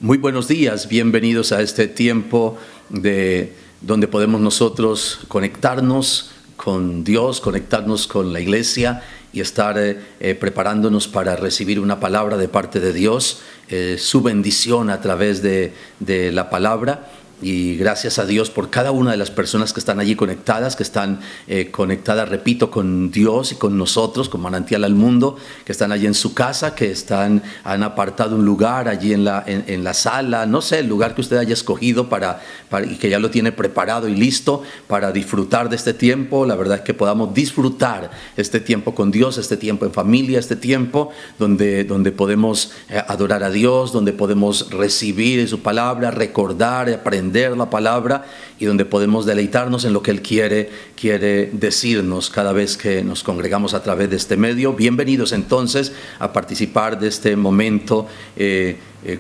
Muy buenos días, bienvenidos a este tiempo donde podemos nosotros conectarnos con Dios, conectarnos con la iglesia y estar preparándonos para recibir una palabra de parte de Dios, su bendición a través de la palabra. Y gracias a Dios por cada una de las personas que están allí conectadas, que están conectadas, repito, con Dios y con nosotros, con Manantial al Mundo, que están allí en su casa, que han apartado un lugar allí en la sala, no sé, el lugar que usted haya escogido y que ya lo tiene preparado y listo para disfrutar de este tiempo. La verdad es que podamos disfrutar este tiempo con Dios, este tiempo en familia, este tiempo donde podemos adorar a Dios, donde podemos recibir su palabra, recordar, aprender la palabra y donde podemos deleitarnos en lo que Él quiere decirnos cada vez que nos congregamos a través de este medio. Bienvenidos entonces a participar de este momento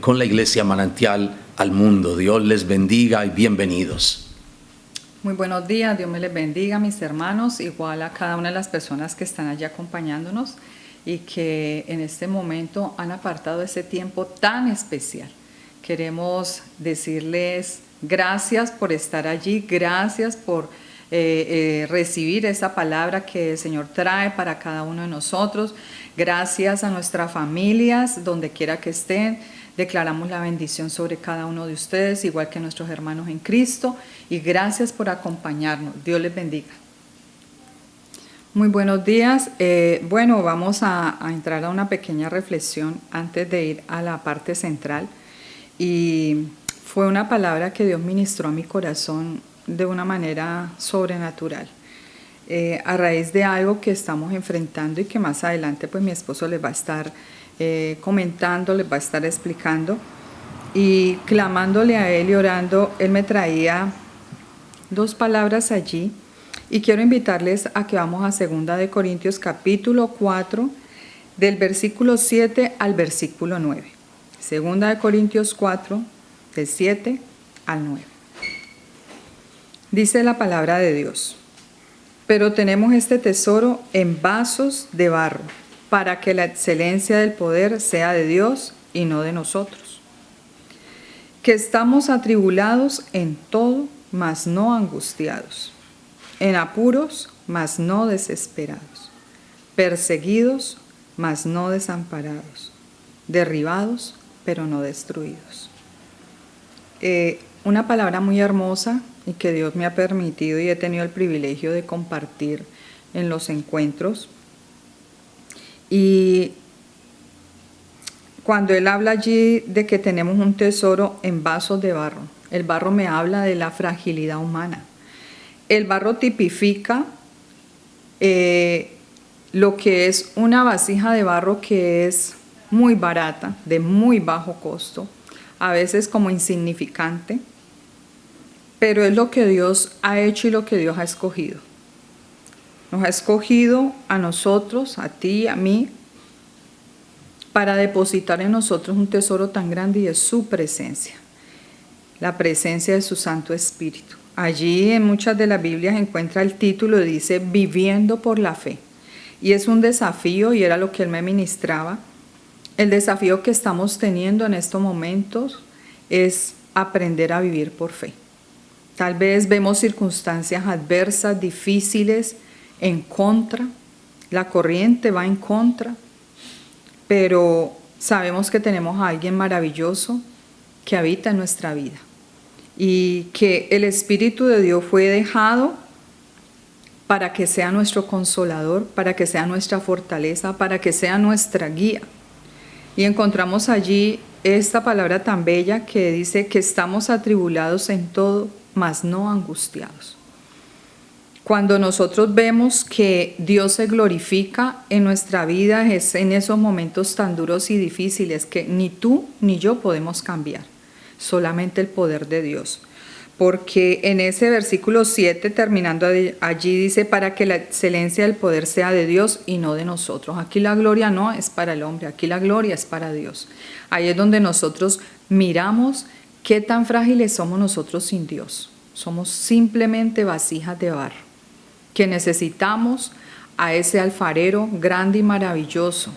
con la Iglesia Manantial al Mundo. Dios les bendiga y bienvenidos. Muy buenos días, Dios me les bendiga, mis hermanos, igual a cada una de las personas que están allí acompañándonos y que en este momento han apartado ese tiempo tan especial. Queremos decirles gracias por estar allí, gracias por recibir esa palabra que el Señor trae para cada uno de nosotros. Gracias a nuestras familias, donde quiera que estén. Declaramos la bendición sobre cada uno de ustedes, igual que nuestros hermanos en Cristo. Y gracias por acompañarnos. Dios les bendiga. Muy buenos días. Vamos a entrar a una pequeña reflexión antes de ir a la parte central. Y fue una palabra que Dios ministró a mi corazón de una manera sobrenatural, a raíz de algo que estamos enfrentando y que más adelante pues mi esposo les va a estar comentando, les va a estar explicando, y clamándole a Él y orando. Él me traía dos palabras allí y quiero invitarles a que vamos a 2 de Corintios capítulo 4 del versículo 7 al versículo 9. 2 de Corintios 4 del 7 al 9. Dice la palabra de Dios: pero tenemos este tesoro en vasos de barro, para que la excelencia del poder sea de Dios y no de nosotros, que estamos atribulados en todo, mas no angustiados, en apuros, mas no desesperados, perseguidos, mas no desamparados, derribados, pero no destruidos. Una palabra muy hermosa y que Dios me ha permitido y he tenido el privilegio de compartir en los encuentros. Y cuando Él habla allí de que tenemos un tesoro en vasos de barro, el barro me habla de la fragilidad humana. El barro tipifica lo que es una vasija de barro que es muy barata, de muy bajo costo, a veces como insignificante, pero es lo que Dios ha hecho y lo que Dios ha escogido. Nos ha escogido a nosotros, a ti, a mí, para depositar en nosotros un tesoro tan grande, y es su presencia, la presencia de su Santo Espíritu. Allí en muchas de las Biblias encuentra el título, dice viviendo por la fe, y es un desafío, y era lo que Él me ministraba. El desafío que estamos teniendo en estos momentos es aprender a vivir por fe. Tal vez vemos circunstancias adversas, difíciles, en contra, la corriente va en contra, pero sabemos que tenemos a alguien maravilloso que habita en nuestra vida y que el Espíritu de Dios fue dejado para que sea nuestro consolador, para que sea nuestra fortaleza, para que sea nuestra guía. Y encontramos allí esta palabra tan bella que dice que estamos atribulados en todo, mas no angustiados. Cuando nosotros vemos que Dios se glorifica en nuestra vida, es en esos momentos tan duros y difíciles que ni tú ni yo podemos cambiar, solamente el poder de Dios. Porque en ese versículo 7, terminando allí, dice, para que la excelencia del poder sea de Dios y no de nosotros. Aquí la gloria no es para el hombre, aquí la gloria es para Dios. Ahí es donde nosotros miramos qué tan frágiles somos nosotros sin Dios. Somos simplemente vasijas de barro, que necesitamos a ese alfarero grande y maravilloso,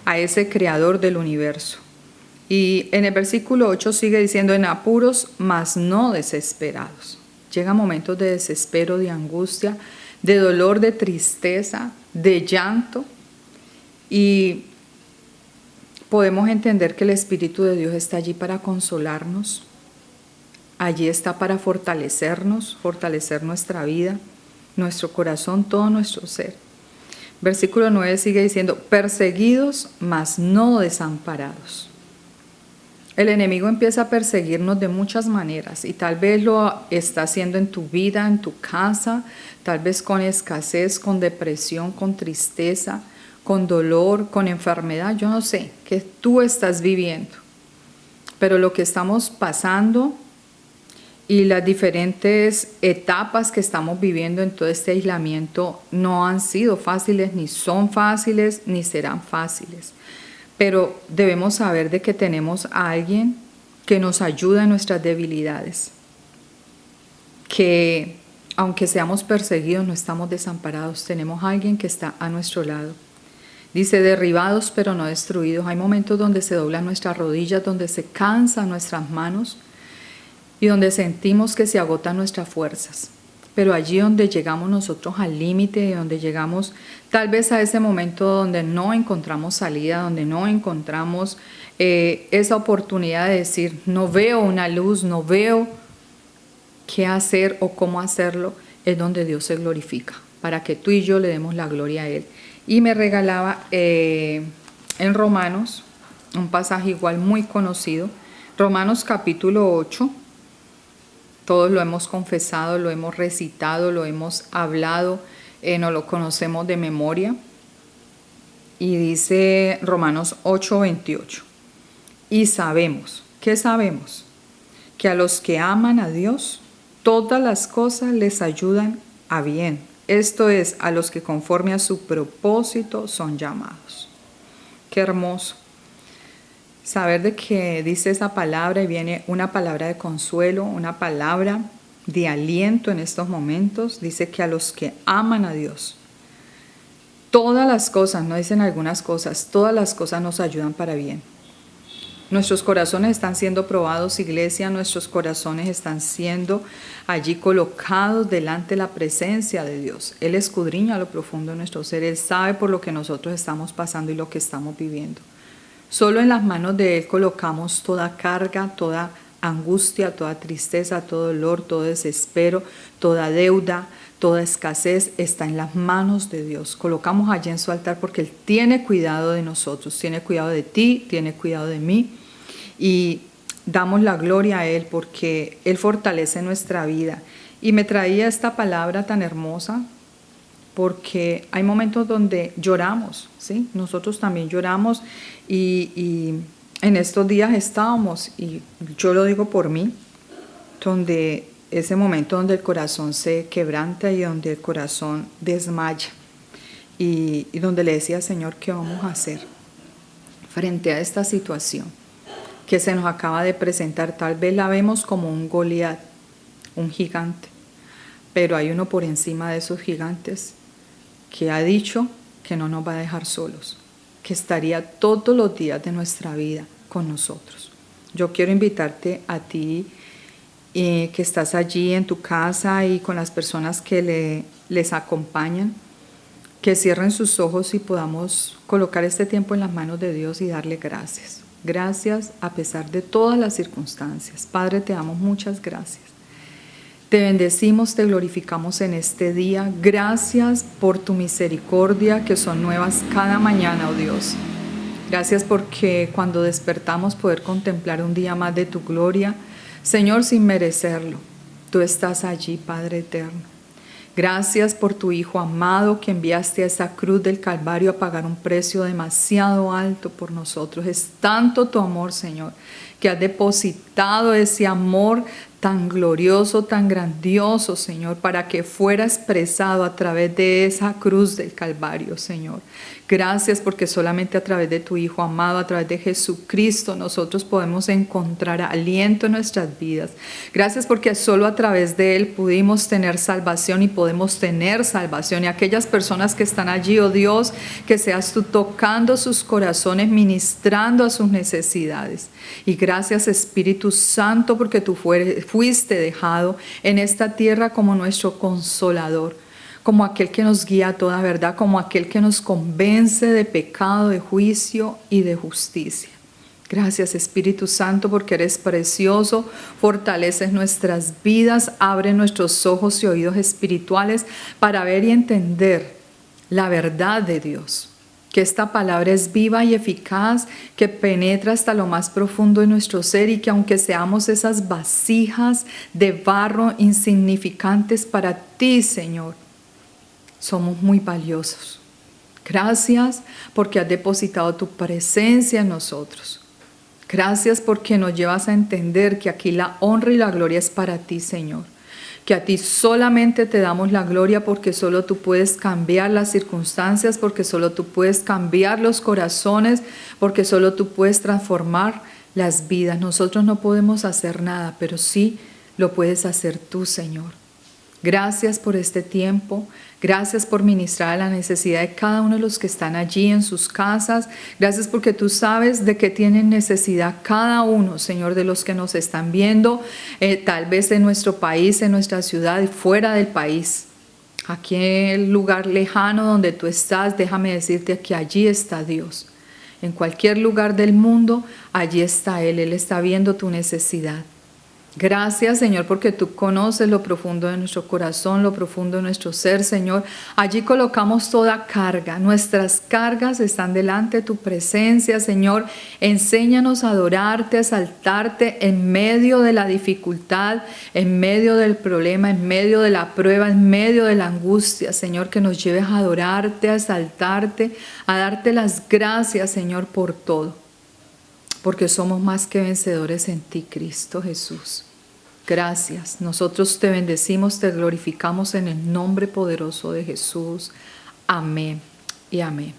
a ese creador del universo. Y en el versículo 8 sigue diciendo, en apuros, mas no desesperados. Llegan momentos de desespero, de angustia, de dolor, de tristeza, de llanto. Y podemos entender que el Espíritu de Dios está allí para consolarnos. Allí está para fortalecernos, fortalecer nuestra vida, nuestro corazón, todo nuestro ser. Versículo 9 sigue diciendo, perseguidos, mas no desamparados. El enemigo empieza a perseguirnos de muchas maneras y tal vez lo está haciendo en tu vida, en tu casa, tal vez con escasez, con depresión, con tristeza, con dolor, con enfermedad, yo no sé, que tú estás viviendo. Pero lo que estamos pasando y las diferentes etapas que estamos viviendo en todo este aislamiento no han sido fáciles, ni son fáciles, ni serán fáciles. Pero debemos saber de que tenemos a alguien que nos ayuda en nuestras debilidades, que aunque seamos perseguidos no estamos desamparados, tenemos a alguien que está a nuestro lado. Dice, derribados pero no destruidos. Hay momentos donde se doblan nuestras rodillas, donde se cansan nuestras manos y donde sentimos que se agotan nuestras fuerzas. Pero allí donde llegamos nosotros al límite, donde llegamos tal vez a ese momento donde no encontramos salida, donde no encontramos esa oportunidad de decir, no veo una luz, no veo qué hacer o cómo hacerlo, es donde Dios se glorifica, para que tú y yo le demos la gloria a Él. Y me regalaba en Romanos, un pasaje igual muy conocido, Romanos capítulo 8, todos lo hemos confesado, lo hemos recitado, lo hemos hablado, no lo conocemos de memoria. Y dice Romanos 8:28. Y sabemos, ¿qué sabemos? Que a los que aman a Dios, todas las cosas les ayudan a bien. Esto es, a los que conforme a su propósito son llamados. Qué hermoso. Saber de que dice esa palabra y viene una palabra de consuelo, una palabra de aliento en estos momentos. Dice que a los que aman a Dios, todas las cosas, no dicen algunas cosas, todas las cosas nos ayudan para bien. Nuestros corazones están siendo probados, iglesia, nuestros corazones están siendo allí colocados delante de la presencia de Dios. Él escudriña lo profundo de nuestro ser, Él sabe por lo que nosotros estamos pasando y lo que estamos viviendo. Solo en las manos de Él colocamos toda carga, toda angustia, toda tristeza, todo dolor, todo desespero, toda deuda, toda escasez está en las manos de Dios. Colocamos allí en su altar porque Él tiene cuidado de nosotros, tiene cuidado de ti, tiene cuidado de mí y damos la gloria a Él porque Él fortalece nuestra vida. Y me traía esta palabra tan hermosa porque hay momentos donde lloramos, ¿sí? Nosotros también lloramos y en estos días estábamos, y yo lo digo por mí, donde ese momento donde el corazón se quebranta y donde el corazón desmaya y donde le decía, Señor, ¿qué vamos a hacer frente a esta situación que se nos acaba de presentar? Tal vez la vemos como un Goliat, un gigante, pero hay uno por encima de esos gigantes que ha dicho que no nos va a dejar solos, que estaría todos los días de nuestra vida con nosotros. Yo quiero invitarte a ti que estás allí en tu casa y con las personas que les acompañan, que cierren sus ojos y podamos colocar este tiempo en las manos de Dios y darle gracias. Gracias a pesar de todas las circunstancias. Padre, te damos muchas gracias. Te bendecimos, te glorificamos en este día. Gracias por tu misericordia que son nuevas cada mañana, oh Dios. Gracias porque cuando despertamos poder contemplar un día más de tu gloria, Señor, sin merecerlo, tú estás allí, Padre eterno. Gracias por tu Hijo amado que enviaste a esa cruz del Calvario a pagar un precio demasiado alto por nosotros. Es tanto tu amor, Señor, que has depositado ese amor tan glorioso, tan grandioso, Señor, para que fuera expresado a través de esa cruz del Calvario, Señor. Gracias porque solamente a través de tu Hijo amado, a través de Jesucristo, nosotros podemos encontrar aliento en nuestras vidas. Gracias porque solo a través de Él pudimos tener salvación y podemos tener salvación. Y aquellas personas que están allí, oh Dios, que seas tú tocando sus corazones, ministrando a sus necesidades. Y gracias, Espíritu Santo, porque tú fuiste dejado en esta tierra como nuestro consolador, como aquel que nos guía a toda verdad, como aquel que nos convence de pecado, de juicio y de justicia. Gracias, Espíritu Santo, porque eres precioso, fortaleces nuestras vidas, abre nuestros ojos y oídos espirituales para ver y entender la verdad de Dios. Que esta palabra es viva y eficaz, que penetra hasta lo más profundo de nuestro ser y que aunque seamos esas vasijas de barro insignificantes para ti, Señor, somos muy valiosos. Gracias porque has depositado tu presencia en nosotros. Gracias porque nos llevas a entender que aquí la honra y la gloria es para ti, Señor. Que a ti solamente te damos la gloria porque solo tú puedes cambiar las circunstancias, porque solo tú puedes cambiar los corazones, porque solo tú puedes transformar las vidas. Nosotros no podemos hacer nada, pero sí lo puedes hacer tú, Señor. Gracias por este tiempo. Gracias por ministrar a la necesidad de cada uno de los que están allí en sus casas. Gracias porque tú sabes de qué tienen necesidad cada uno, Señor, de los que nos están viendo, tal vez en nuestro país, en nuestra ciudad y fuera del país. Aquí en el lugar lejano donde tú estás, déjame decirte que allí está Dios. En cualquier lugar del mundo, allí está Él. Él está viendo tu necesidad. Gracias, Señor, porque tú conoces lo profundo de nuestro corazón, lo profundo de nuestro ser, Señor. Allí colocamos toda carga. Nuestras cargas están delante de tu presencia, Señor. Enséñanos a adorarte, a exaltarte en medio de la dificultad, en medio del problema, en medio de la prueba, en medio de la angustia, Señor, que nos lleves a adorarte, a exaltarte, a darte las gracias, Señor, por todo. Porque somos más que vencedores en ti, Cristo Jesús. Gracias. Nosotros te bendecimos, te glorificamos en el nombre poderoso de Jesús. Amén y amén.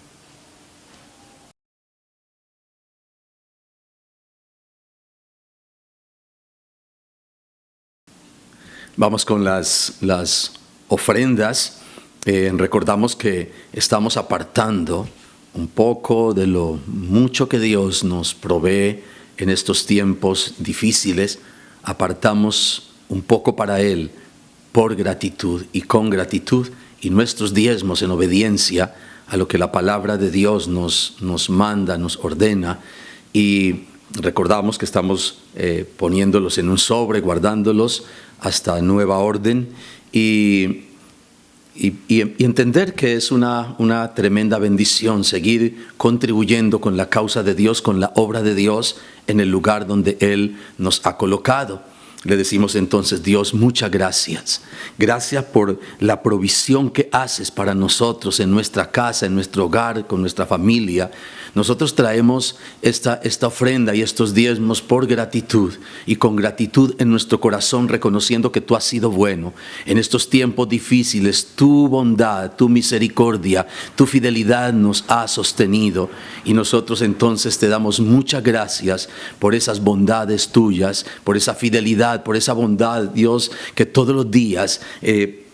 Vamos con las ofrendas. Recordamos que estamos apartando un poco de lo mucho que Dios nos provee en estos tiempos difíciles. Apartamos un poco para Él por gratitud y con gratitud, y nuestros diezmos en obediencia a lo que la palabra de Dios nos manda, nos ordena. Y recordamos que estamos poniéndolos en un sobre, guardándolos hasta nueva orden, y entender que es una tremenda bendición seguir contribuyendo con la causa de Dios, con la obra de Dios en el lugar donde Él nos ha colocado. Le decimos entonces: Dios, muchas gracias. Gracias por la provisión que haces para nosotros en nuestra casa, en nuestro hogar, con nuestra familia. Nosotros traemos esta ofrenda y estos diezmos por gratitud y con gratitud en nuestro corazón, reconociendo que tú has sido bueno. En estos tiempos difíciles, tu bondad, tu misericordia, tu fidelidad nos ha sostenido. Y nosotros entonces te damos muchas gracias por esas bondades tuyas, por esa fidelidad, por esa bondad, Dios, que todos los días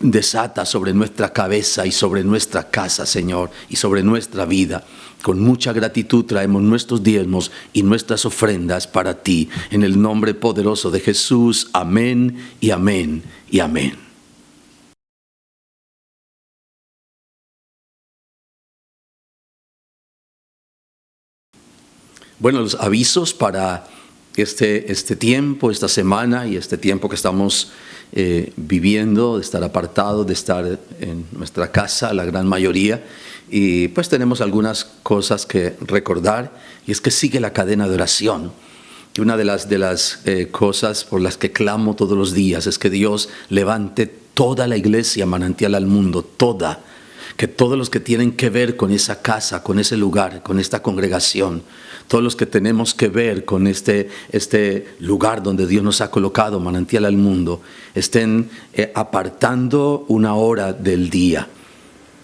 desata sobre nuestra cabeza y sobre nuestra casa, Señor, y sobre nuestra vida. Con mucha gratitud traemos nuestros diezmos y nuestras ofrendas para ti. En el nombre poderoso de Jesús. Amén y amén y amén. Bueno, los avisos para este tiempo, esta semana y este tiempo que estamos viviendo, de estar apartados, de estar en nuestra casa, la gran mayoría. Y pues tenemos algunas cosas que recordar, y es que sigue la cadena de oración. Y una de las cosas por las que clamo todos los días es que Dios levante toda la iglesia manantial al mundo, toda. que todos los que tienen que ver con esa casa, con ese lugar, con esta congregación, todos los que tenemos que ver con este lugar donde Dios nos ha colocado, Manantial al Mundo, estén apartando una hora del día.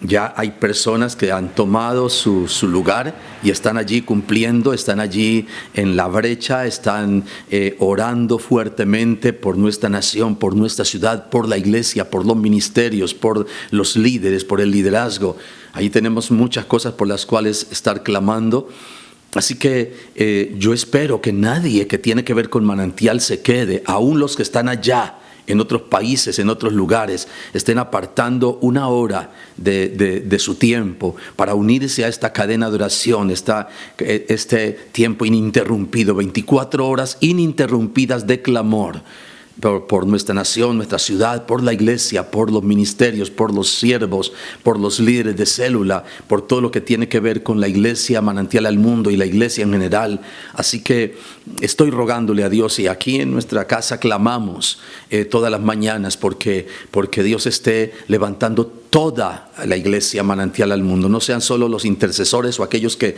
Ya hay personas que han tomado su lugar y están allí cumpliendo, están allí en la brecha, están orando fuertemente por nuestra nación, por nuestra ciudad, por la iglesia, por los ministerios, por los líderes, por el liderazgo. Ahí tenemos muchas cosas por las cuales estar clamando. Así que yo espero que nadie que tiene que ver con Manantial se quede, aún los que están allá en otros países, en otros lugares, estén apartando una hora de su tiempo para unirse a esta cadena de oración, este tiempo ininterrumpido, 24 horas ininterrumpidas de clamor por nuestra nación, nuestra ciudad, por la iglesia, por los ministerios, por los siervos, por los líderes de célula, por todo lo que tiene que ver con la iglesia Manantial al Mundo y la iglesia en general. Así que estoy rogándole a Dios, y aquí en nuestra casa clamamos todas las mañanas porque Dios esté levantando toda la iglesia Manantial al Mundo. No sean solo los intercesores o aquellos que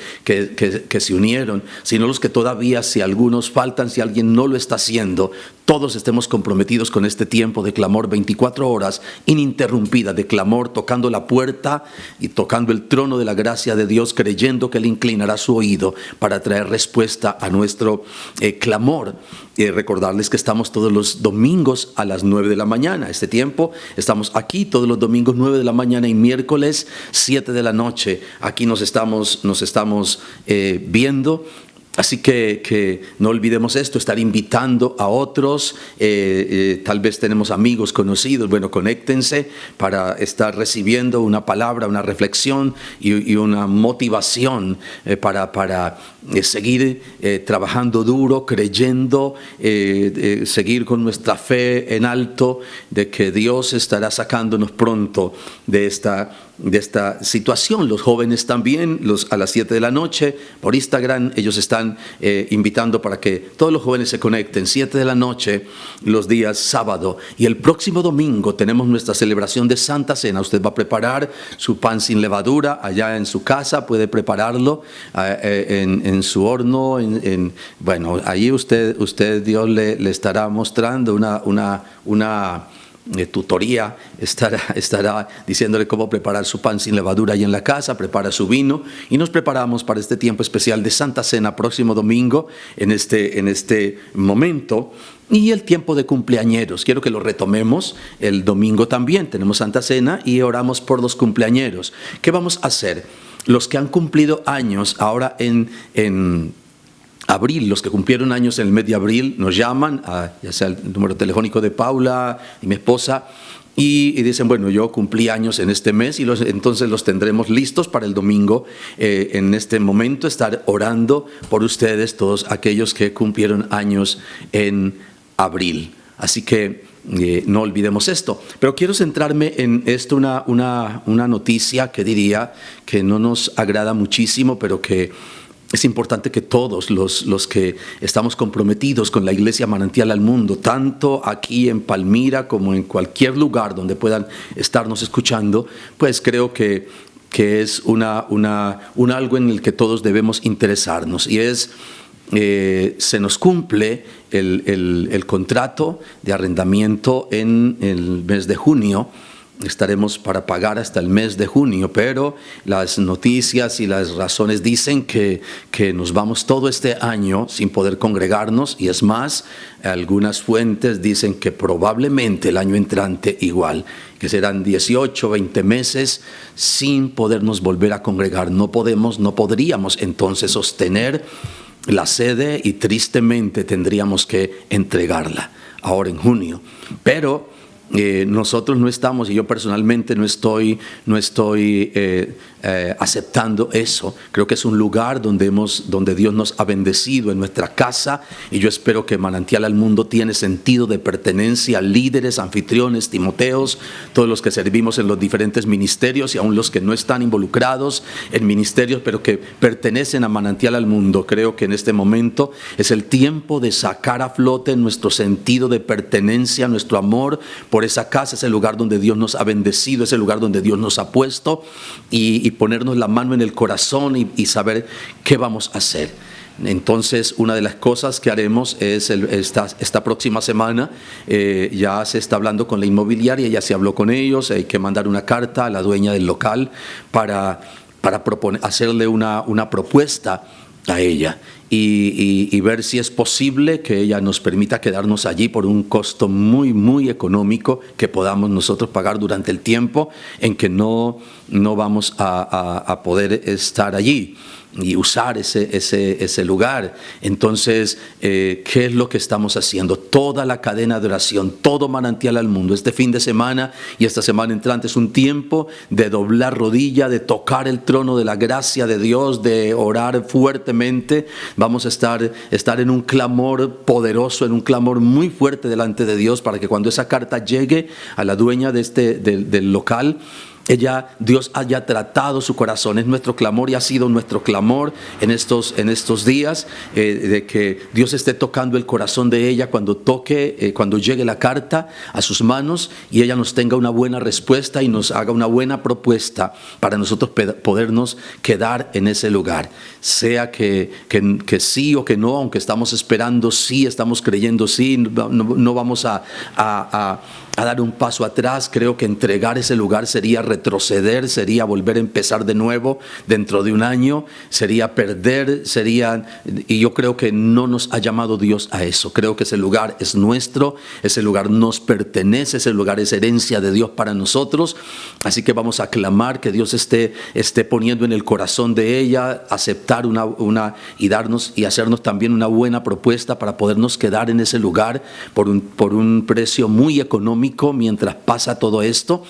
se unieron, sino los que todavía, si algunos faltan, si alguien no lo está haciendo, todos estemos comprometidos con este tiempo de clamor, 24 horas ininterrumpida de clamor, tocando la puerta y tocando el trono de la gracia de Dios, creyendo que Él inclinará su oído para traer respuesta a nuestro clamor. Recordarles que estamos todos los domingos a las 9 de la mañana. Este tiempo estamos aquí todos los domingos 9 de la mañana y miércoles 7 de la noche. Aquí nos estamos viendo. Así que no olvidemos esto, estar invitando a otros, tal vez tenemos amigos conocidos, bueno, conéctense para estar recibiendo una palabra, una reflexión y una motivación para seguir trabajando duro, creyendo, seguir con nuestra fe en alto de que Dios estará sacándonos pronto de esta situación. Los jóvenes también, a las 7 de la noche por Instagram, ellos están invitando para que todos los jóvenes se conecten, 7 de la noche los días sábado. Y el próximo domingo tenemos nuestra celebración de Santa Cena. Usted va a preparar su pan sin levadura allá en su casa, puede prepararlo en su horno, bueno, ahí usted Dios le estará mostrando una tutoría, estará diciéndole cómo preparar su pan sin levadura ahí en la casa, prepara su vino y nos preparamos para este tiempo especial de Santa Cena próximo domingo en este momento. Y el tiempo de cumpleañeros, quiero que lo retomemos el domingo también, tenemos Santa Cena y oramos por los cumpleañeros. ¿Qué vamos a hacer? Los que han cumplido años ahora en abril, los que cumplieron años en el mes de abril nos llaman, ya sea el número telefónico de Paula y mi esposa, y dicen, bueno, yo cumplí años en este mes y entonces los tendremos listos para el domingo. En este momento estar orando por ustedes, todos aquellos que cumplieron años en abril. Así que no olvidemos esto. Pero quiero centrarme en esto, una noticia que diría que no nos agrada muchísimo, pero que es importante que todos los que estamos comprometidos con la Iglesia Manantial al Mundo, tanto aquí en Palmira como en cualquier lugar donde puedan estarnos escuchando, pues creo que es un algo en el que todos debemos interesarnos, y es se nos cumple el contrato de arrendamiento en el mes de junio. Estaremos para pagar hasta el mes de junio, pero las noticias y las razones dicen que nos vamos todo este año sin poder congregarnos, y es más, algunas fuentes dicen que probablemente el año entrante igual, que serán 18, 20 meses sin podernos volver a congregar. No podríamos entonces sostener la sede y tristemente tendríamos que entregarla ahora en junio. Pero nosotros no estamos, y yo personalmente no estoy aceptando eso. Creo que es un lugar donde Dios nos ha bendecido en nuestra casa, y yo espero que Manantial al Mundo tiene sentido de pertenencia, líderes, anfitriones, timoteos, todos los que servimos en los diferentes ministerios y aún los que no están involucrados en ministerios, pero que pertenecen a Manantial al Mundo. Creo que en este momento es el tiempo de sacar a flote nuestro sentido de pertenencia, nuestro amor por esa casa, ese lugar donde Dios nos ha bendecido, ese lugar donde Dios nos ha puesto, y ponernos la mano en el corazón y saber qué vamos a hacer. Entonces, una de las cosas que haremos es esta próxima semana, ya se está hablando con la inmobiliaria, ya se habló con ellos, hay que mandar una carta a la dueña del local para hacerle una propuesta a ella y ver si es posible que ella nos permita quedarnos allí por un costo muy, muy económico que podamos nosotros pagar durante el tiempo en que no vamos a poder estar allí y usar ese lugar. Entonces, ¿qué es lo que estamos haciendo? Toda la cadena de oración, todo Manantial al Mundo, este fin de semana y esta semana entrante es un tiempo de doblar rodilla, de tocar el trono de la gracia de Dios, de orar fuertemente. Vamos a estar en un clamor poderoso, en un clamor muy fuerte delante de Dios, para que cuando esa carta llegue a la dueña del local, Dios haya tratado su corazón. Es nuestro clamor y ha sido nuestro clamor en estos días, de que Dios esté tocando el corazón de ella cuando llegue la carta a sus manos, y ella nos tenga una buena respuesta y nos haga una buena propuesta para nosotros podernos quedar en ese lugar. Sea que sí o que no, aunque estamos esperando sí, estamos creyendo sí, no vamos a dar un paso atrás. Creo que entregar ese lugar sería retroceder, sería volver a empezar de nuevo dentro de un año, sería perder, y yo creo que no nos ha llamado Dios a eso. Creo que ese lugar es nuestro, ese lugar nos pertenece, ese lugar es herencia de Dios para nosotros. Así que vamos a clamar que Dios esté poniendo en el corazón de ella aceptar y darnos y hacernos también una buena propuesta para podernos quedar en ese lugar por un precio muy económico mientras pasa todo esto.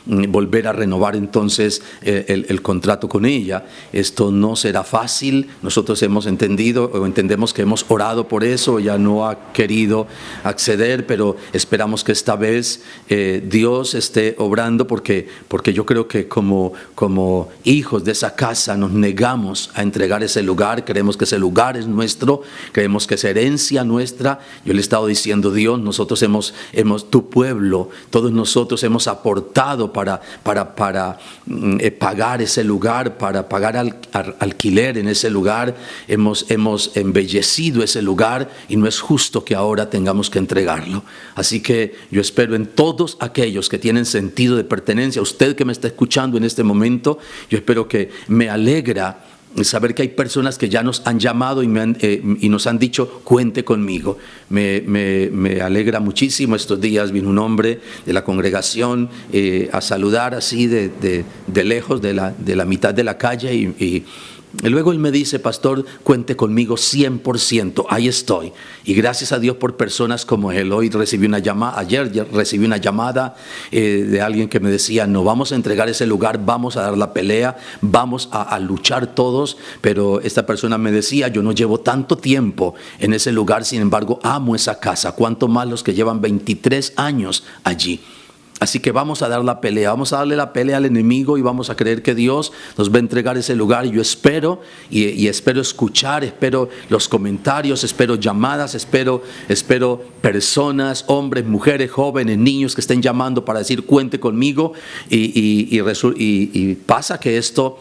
Volver a renovar entonces el contrato con ella. Esto no será fácil. Nosotros entendemos que hemos orado por eso. Ella no ha querido acceder, pero esperamos que esta vez Dios esté obrando, porque yo creo que como hijos de esa casa nos negamos a entregar ese lugar. Creemos que ese lugar es nuestro, creemos que es herencia nuestra. Yo le he estado diciendo: Dios, nosotros tu pueblo, todos nosotros hemos aportado para pagar ese lugar, para pagar alquiler en ese lugar. Hemos embellecido ese lugar y no es justo que ahora tengamos que entregarlo. Así que yo espero en todos aquellos que tienen sentido de pertenencia, usted que me está escuchando en este momento, yo espero que me alegra saber que hay personas que ya nos han llamado y nos han dicho: cuente conmigo. Me alegra muchísimo. Estos días vino un hombre de la congregación a saludar así de lejos, de la mitad de la calle, y luego él me dice: pastor, cuente conmigo 100%, ahí estoy. Y gracias a Dios por personas como él. Ayer recibí una llamada de alguien que me decía: no vamos a entregar ese lugar, vamos a dar la pelea, vamos a luchar todos. Pero esta persona me decía: yo no llevo tanto tiempo en ese lugar, sin embargo amo esa casa, cuánto más los que llevan 23 años allí. Así que vamos a dar la pelea, vamos a darle la pelea al enemigo y vamos a creer que Dios nos va a entregar ese lugar. Y yo espero y espero escuchar, espero los comentarios, espero llamadas, espero personas, hombres, mujeres, jóvenes, niños que estén llamando para decir: cuente conmigo. Y pasa que esto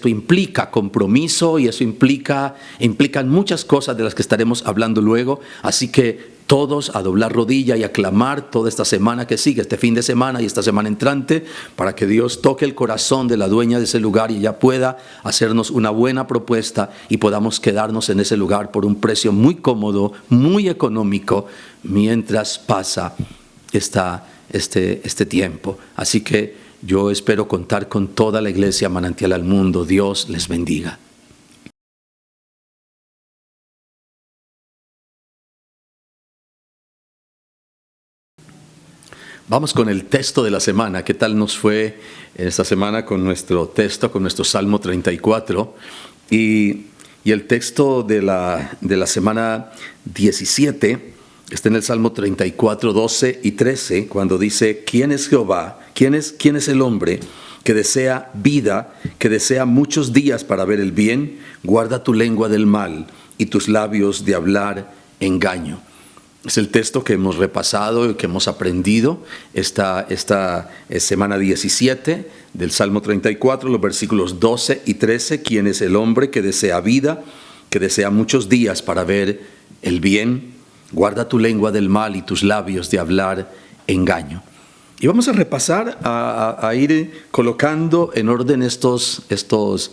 implica compromiso, y eso implican muchas cosas de las que estaremos hablando luego. Así que todos a doblar rodilla y a clamar toda esta semana que sigue, este fin de semana y esta semana entrante, para que Dios toque el corazón de la dueña de ese lugar y ella pueda hacernos una buena propuesta y podamos quedarnos en ese lugar por un precio muy cómodo, muy económico, mientras pasa este tiempo. Así que yo espero contar con toda la iglesia Manantial al Mundo. Dios les bendiga. Vamos con el texto de la semana. ¿Qué tal nos fue esta semana con nuestro texto, con nuestro Salmo 34? Y el texto de la semana 17 está en el Salmo 34, 12 y 13, cuando dice: ¿Quién es Jehová? ¿Quién es el hombre que desea vida, que desea muchos días para ver el bien? Guarda tu lengua del mal y tus labios de hablar engaño. Es el texto que hemos repasado y que hemos aprendido esta semana 17 del Salmo 34, los versículos 12 y 13. ¿Quién es el hombre que desea vida, que desea muchos días para ver el bien? Guarda tu lengua del mal y tus labios de hablar engaño. Y vamos a repasar, a ir colocando en orden estos textos.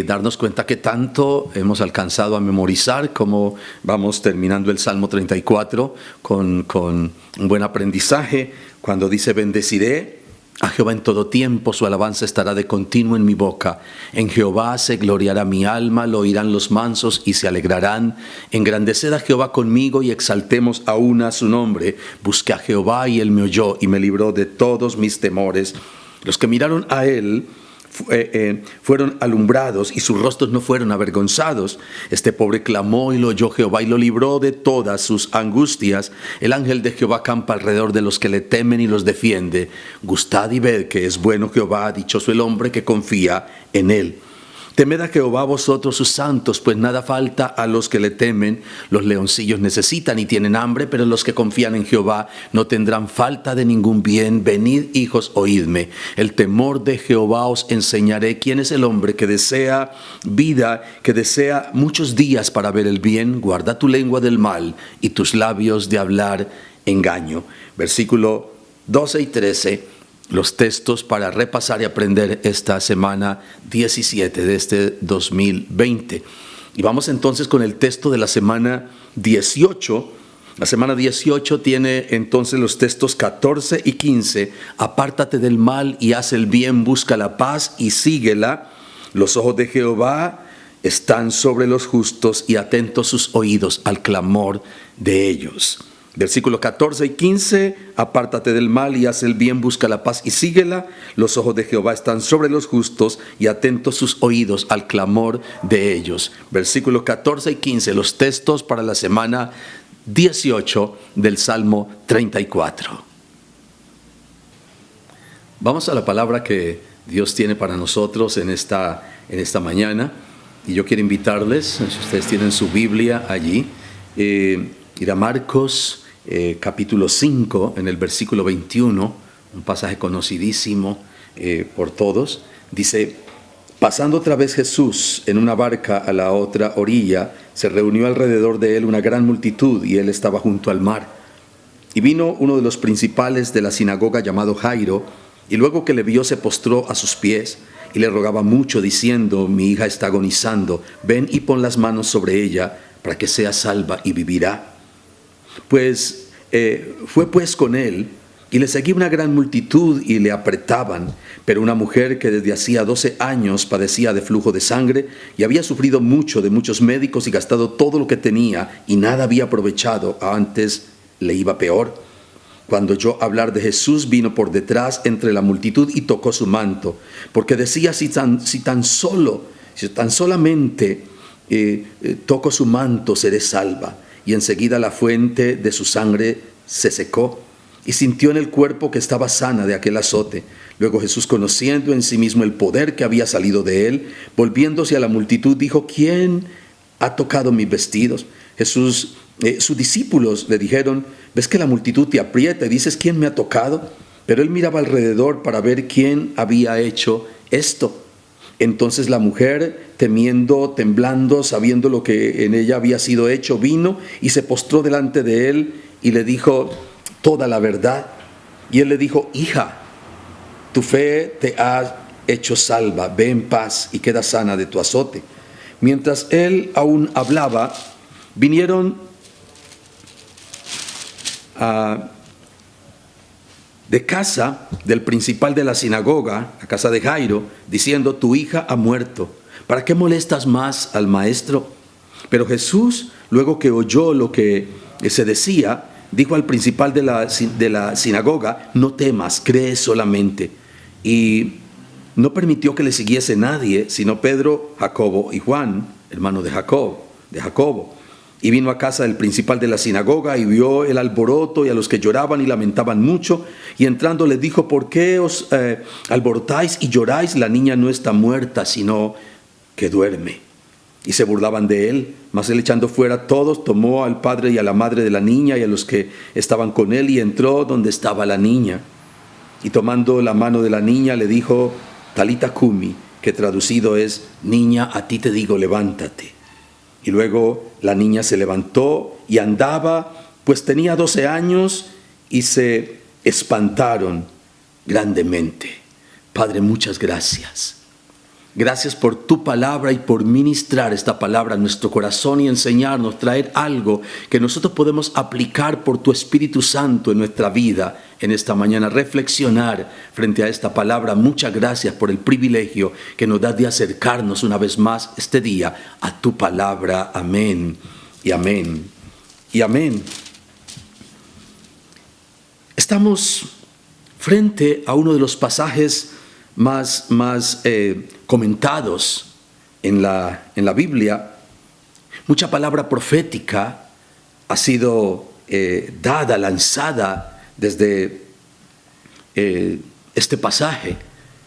Darnos cuenta que tanto hemos alcanzado a memorizar, como vamos terminando el Salmo 34 con un buen aprendizaje, cuando dice: bendeciré a Jehová en todo tiempo, su alabanza estará de continuo en mi boca. En Jehová se gloriará mi alma, lo oirán los mansos y se alegrarán. Engrandeced a Jehová conmigo y exaltemos aún a su nombre. Busqué a Jehová y él me oyó y me libró de todos mis temores. Los que miraron a él fueron alumbrados y sus rostros no fueron avergonzados. Este pobre clamó y lo oyó Jehová y lo libró de todas sus angustias. El ángel de Jehová campa alrededor de los que le temen y los defiende. Gustad y ved que es bueno Jehová, dichoso el hombre que confía en él. Temed a Jehová vosotros sus santos, pues nada falta a los que le temen. Los leoncillos necesitan y tienen hambre, pero los que confían en Jehová no tendrán falta de ningún bien. Venid, hijos, oídme. El temor de Jehová os enseñaré. ¿Quién es el hombre que desea vida, que desea muchos días para ver el bien? Guarda tu lengua del mal y tus labios de hablar engaño. Versículo 12 y 13. Los textos para repasar y aprender esta semana 17 de este 2020. Y vamos entonces con el texto de la semana 18. La semana 18 tiene entonces los textos 14 y 15. Apártate del mal y haz el bien, busca la paz y síguela. Los ojos de Jehová están sobre los justos y atentos sus oídos al clamor de ellos. Versículos 14 y 15, apártate del mal y haz el bien, busca la paz y síguela. Los ojos de Jehová están sobre los justos y atentos sus oídos al clamor de ellos. Versículos 14 y 15, los textos para la semana 18 del Salmo 34. Vamos a la palabra que Dios tiene para nosotros en esta mañana. Y yo quiero invitarles, si ustedes tienen su Biblia allí, ir a Marcos capítulo 5, en el versículo 21, un pasaje conocidísimo por todos. Dice: pasando otra vez Jesús en una barca a la otra orilla, se reunió alrededor de él una gran multitud y él estaba junto al mar. Y vino uno de los principales de la sinagoga llamado Jairo, y luego que le vio se postró a sus pies y le rogaba mucho diciendo: mi hija está agonizando, ven y pon las manos sobre ella para que sea salva y vivirá. Fue pues con él, y le seguía una gran multitud y le apretaban. Pero una mujer que desde hacía 12 años padecía de flujo de sangre y había sufrido mucho de muchos médicos y gastado todo lo que tenía y nada había aprovechado, antes le iba peor. Cuando oyó hablar de Jesús, vino por detrás entre la multitud y tocó su manto, porque decía: si tan solamente toco su manto, seré salva. Y enseguida la fuente de su sangre se secó, y sintió en el cuerpo que estaba sana de aquel azote. Luego Jesús, conociendo en sí mismo el poder que había salido de él, volviéndose a la multitud, dijo: ¿quién ha tocado mis vestidos? Sus discípulos le dijeron: ¿ves que la multitud te aprieta y dices: ¿quién me ha tocado? Pero él miraba alrededor para ver quién había hecho esto. Entonces la mujer, temiendo, temblando, sabiendo lo que en ella había sido hecho, vino y se postró delante de él y le dijo toda la verdad. Y él le dijo: hija, tu fe te ha hecho salva, ve en paz y queda sana de tu azote. Mientras él aún hablaba, vinieron de casa del principal de la sinagoga, a casa de Jairo, diciendo: tu hija ha muerto, ¿para qué molestas más al maestro? Pero Jesús, luego que oyó lo que se decía, dijo al principal de la sinagoga: no temas, cree solamente. Y no permitió que le siguiese nadie, sino Pedro, Jacobo y Juan, hermano de Jacobo. Y vino a casa del principal de la sinagoga y vio el alboroto y a los que lloraban y lamentaban mucho. Y entrando les dijo: ¿por qué os alborotáis y lloráis? La niña no está muerta, sino que duerme. Y se burlaban de él. Mas él, echando fuera a todos, tomó al padre y a la madre de la niña y a los que estaban con él, y entró donde estaba la niña. Y tomando la mano de la niña le dijo: Talita cumi, que traducido es: niña, a ti te digo, levántate. Y luego la niña se levantó y andaba, pues tenía 12 años, y se espantaron grandemente. Padre, muchas gracias. Gracias por tu palabra y por ministrar esta palabra a nuestro corazón y enseñarnos, traer algo que nosotros podemos aplicar por tu Espíritu Santo en nuestra vida en esta mañana, reflexionar frente a esta palabra. Muchas gracias por el privilegio que nos das de acercarnos una vez más este día a tu palabra. Amén y amén y amén. Estamos frente a uno de los pasajes más comentados en la Biblia. Mucha palabra profética ha sido lanzada desde este pasaje,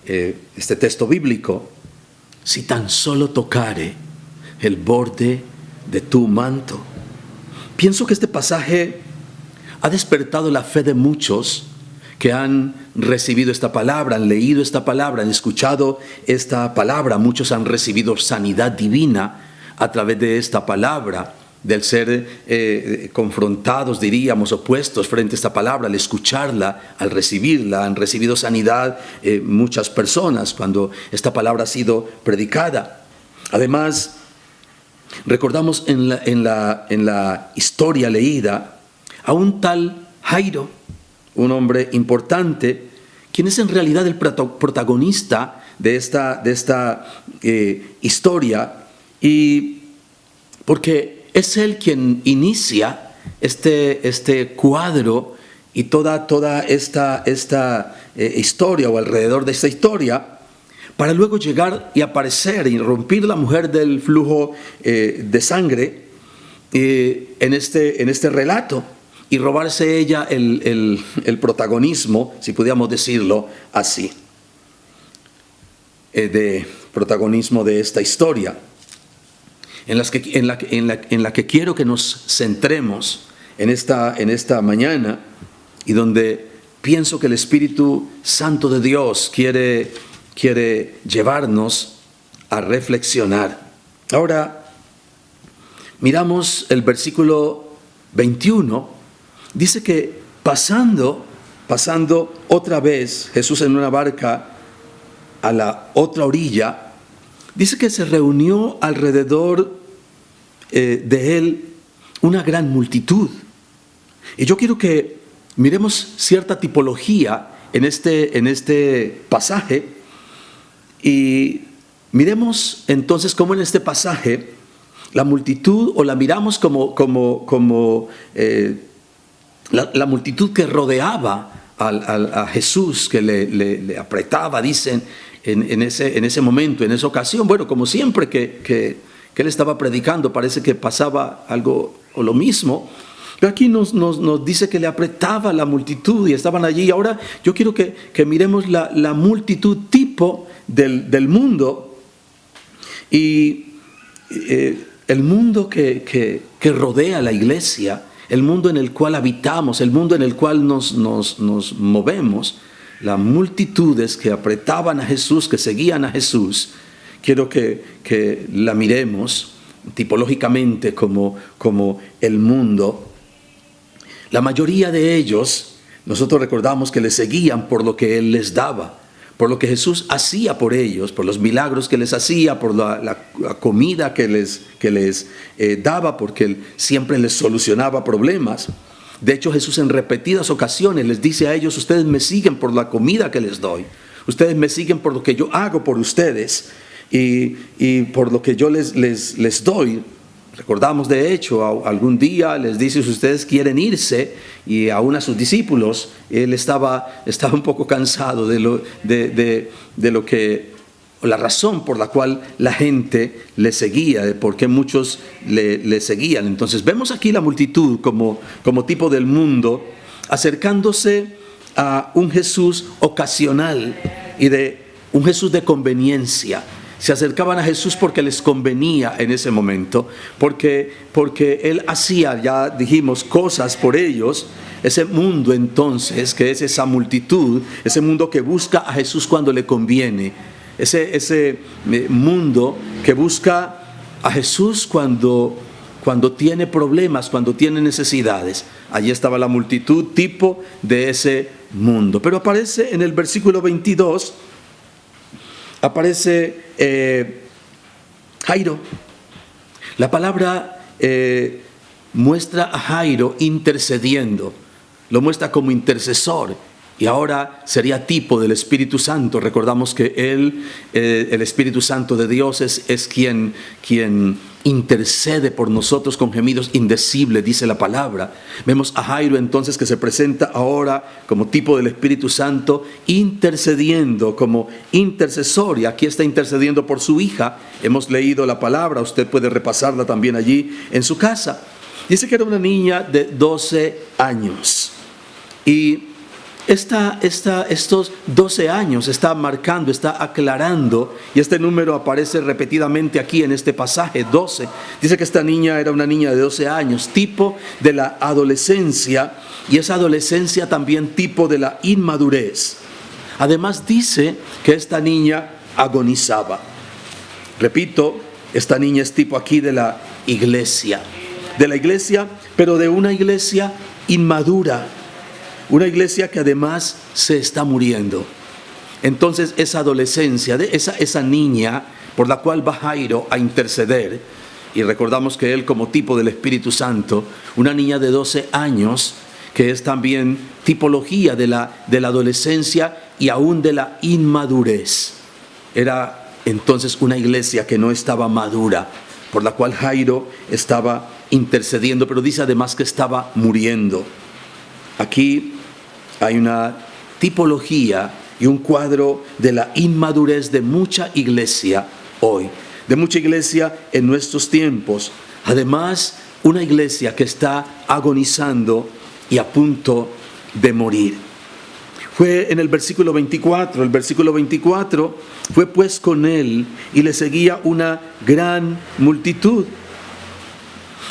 este texto bíblico. Si tan solo tocare el borde de tu manto. Pienso que este pasaje ha despertado la fe de muchos que han recibido esta palabra, han leído esta palabra, han escuchado esta palabra. Muchos han recibido sanidad divina a través de esta palabra, del ser confrontados, diríamos, opuestos frente a esta palabra. Al escucharla, al recibirla, han recibido sanidad muchas personas cuando esta palabra ha sido predicada. Además, recordamos en la historia leída a un tal Jairo, un hombre importante, quien es en realidad el protagonista de esta historia, y porque es él quien inicia este cuadro y toda esta historia, o alrededor de esta historia, para luego llegar y aparecer y irrumpir la mujer del flujo de sangre en este relato, y robarse ella el protagonismo, si pudiéramos decirlo así, de protagonismo de esta historia, en la que quiero que nos centremos en esta mañana, y donde pienso que el Espíritu Santo de Dios quiere llevarnos a reflexionar. Ahora, miramos el versículo 21. Dice que pasando otra vez Jesús en una barca a la otra orilla, dice que se reunió alrededor de él una gran multitud. Y yo quiero que miremos cierta tipología en este pasaje, y miremos entonces cómo en este pasaje la multitud, o la miramos como la multitud que rodeaba a Jesús, que le apretaba, dicen, en ese momento, en esa ocasión. Bueno, como siempre que él estaba predicando, parece que pasaba algo o lo mismo. Pero aquí nos dice que le apretaba la multitud y estaban allí. Ahora yo quiero que miremos la multitud tipo del mundo, y el mundo que rodea la iglesia, el mundo en el cual habitamos, el mundo en el cual nos movemos, las multitudes que apretaban a Jesús, que seguían a Jesús. Quiero que la miremos tipológicamente como el mundo. La mayoría de ellos, nosotros recordamos que le seguían por lo que Él les daba, por lo que Jesús hacía por ellos, por los milagros que les hacía, por la comida que les daba, porque Él siempre les solucionaba problemas. De hecho, Jesús en repetidas ocasiones les dice a ellos: ustedes me siguen por la comida que les doy, ustedes me siguen por lo que yo hago por ustedes, y por lo que yo les doy. Recordamos de hecho, algún día les dice, si ustedes quieren irse, y aún a sus discípulos, él estaba un poco cansado de lo que, la razón por la cual la gente le seguía, de por qué muchos le seguían. Entonces vemos aquí la multitud como tipo del mundo, acercándose a un Jesús ocasional y de un Jesús de conveniencia. Se acercaban a Jesús porque les convenía en ese momento, porque Él hacía, ya dijimos, cosas por ellos. Ese mundo entonces, que es esa multitud, ese mundo que busca a Jesús cuando le conviene, ese mundo que busca a Jesús cuando tiene problemas, cuando tiene necesidades. Allí estaba la multitud, tipo de ese mundo. Pero aparece en el versículo 22, aparece Jairo. La palabra muestra a Jairo intercediendo, lo muestra como intercesor, y ahora sería tipo del Espíritu Santo. Recordamos que el Espíritu Santo de Dios es quien intercede por nosotros con gemidos indecibles, dice la palabra. Vemos a Jairo entonces que se presenta ahora como tipo del Espíritu Santo, intercediendo como intercesor, y aquí está intercediendo por su hija. Hemos leído la palabra, usted puede repasarla también allí en su casa. Dice que era una niña de 12 años, y estos 12 años está marcando, está aclarando, y este número aparece repetidamente aquí en este pasaje, 12. Dice que esta niña era una niña de 12 años, tipo de la adolescencia, y esa adolescencia también tipo de la inmadurez. Además dice que esta niña agonizaba. Repito, esta niña es tipo aquí de la iglesia, pero de una iglesia inmadura. Una iglesia que además se está muriendo. Entonces esa adolescencia, esa niña por la cual va Jairo a interceder, y recordamos que él como tipo del Espíritu Santo, una niña de 12 años, que es también tipología de la adolescencia y aún de la inmadurez. Era entonces una iglesia que no estaba madura, por la cual Jairo estaba intercediendo, pero dice además que estaba muriendo. Aquí hay una tipología y un cuadro de la inmadurez de mucha iglesia hoy, de mucha iglesia en nuestros tiempos. Además, una iglesia que está agonizando y a punto de morir. Fue en el versículo 24, fue pues con él y le seguía una gran multitud.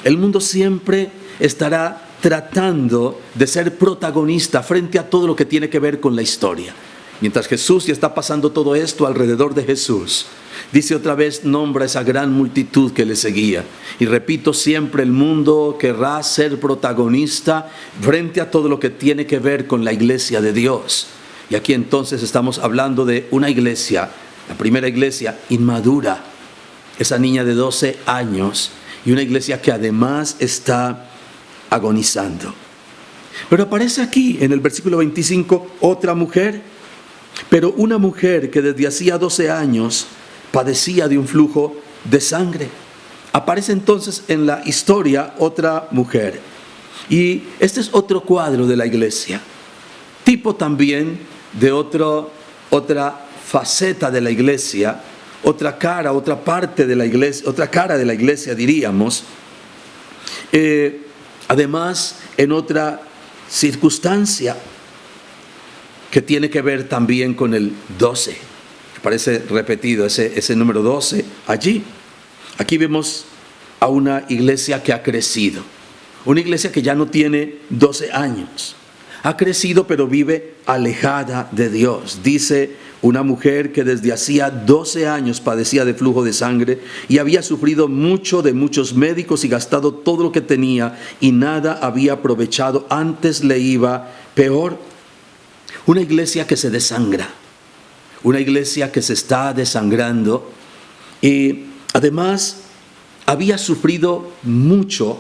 El mundo siempre estará tratando de ser protagonista frente a todo lo que tiene que ver con la historia. Mientras Jesús ya está pasando todo esto alrededor de Jesús, dice otra vez, nombra esa gran multitud que le seguía. Y repito, siempre el mundo querrá ser protagonista frente a todo lo que tiene que ver con la iglesia de Dios. Y aquí entonces estamos hablando de una iglesia, la primera iglesia inmadura, esa niña de 12 años, y una iglesia que además está agonizando. Pero aparece aquí en el versículo 25 otra mujer, pero una mujer que desde hacía 12 años padecía de un flujo de sangre. Aparece entonces en la historia otra mujer, y este es otro cuadro de la iglesia, tipo también de otra faceta de la iglesia, otra cara, otra parte de la iglesia, otra cara de la iglesia diríamos. Además, en otra circunstancia que tiene que ver también con el 12. Parece repetido ese número 12 allí. Aquí vemos a una iglesia que ha crecido. Una iglesia que ya no tiene 12 años. Ha crecido pero vive alejada de Dios. Dice una mujer que desde hacía 12 años padecía de flujo de sangre y había sufrido mucho de muchos médicos y gastado todo lo que tenía y nada había aprovechado, antes le iba peor. Una iglesia que se desangra, una iglesia que se está desangrando, y además había sufrido mucho,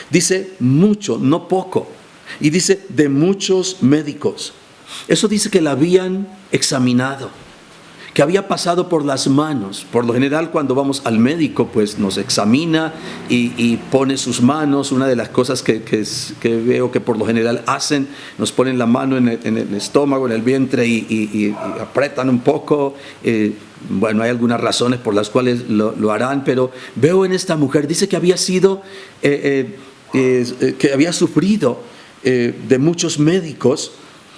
dice mucho, no poco, y dice de muchos médicos. Eso dice que la habían examinado, que había pasado por las manos. Por lo general, cuando vamos al médico, pues nos examina y pone sus manos. Una de las cosas que veo que por lo general hacen, nos ponen la mano en el estómago, en el vientre y apretan un poco. Bueno, hay algunas razones por las cuales lo harán, pero veo en esta mujer, dice que había sido, que había sufrido de muchos médicos.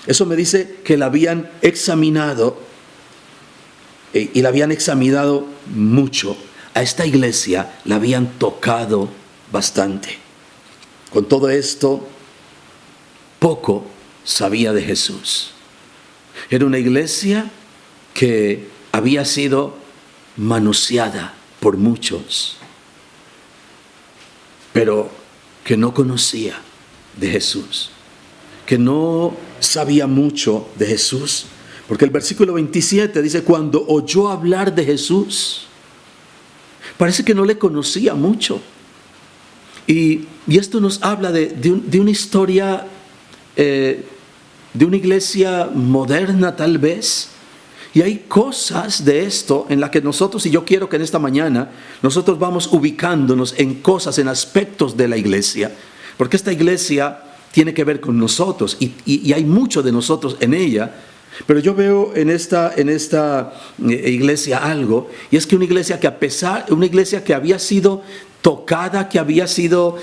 Eso me dice que la habían examinado. Y la habían examinado mucho. A esta iglesia la habían tocado bastante. Con todo esto, poco sabía de Jesús. Era una iglesia que había sido manoseada por muchos, pero que no conocía de Jesús, que no sabía mucho de Jesús. Porque el versículo 27 dice, cuando oyó hablar de Jesús, parece que no le conocía mucho. Y esto nos habla de una historia, de una iglesia moderna tal vez. Y hay cosas de esto en las que nosotros, y yo quiero que en esta mañana, nosotros vamos ubicándonos en cosas, en aspectos de la iglesia. Porque esta iglesia tiene que ver con nosotros y hay mucho de nosotros en ella. Pero yo veo en esta iglesia algo, y es que una iglesia que había sido tocada, que había sido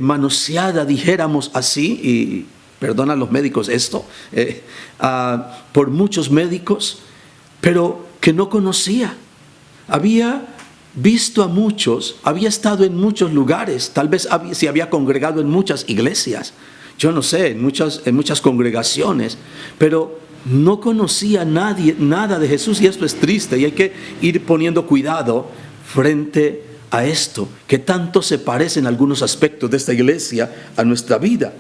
manoseada, dijéramos así, y perdona a los médicos esto, por muchos médicos, pero que no conocía. Había visto a muchos, había estado en muchos lugares, tal vez se había congregado en muchas iglesias, yo no sé, en muchas congregaciones, pero no conocía nada de Jesús, y esto es triste, y hay que ir poniendo cuidado frente a esto, que tanto se parecen algunos aspectos de esta iglesia a nuestra vida.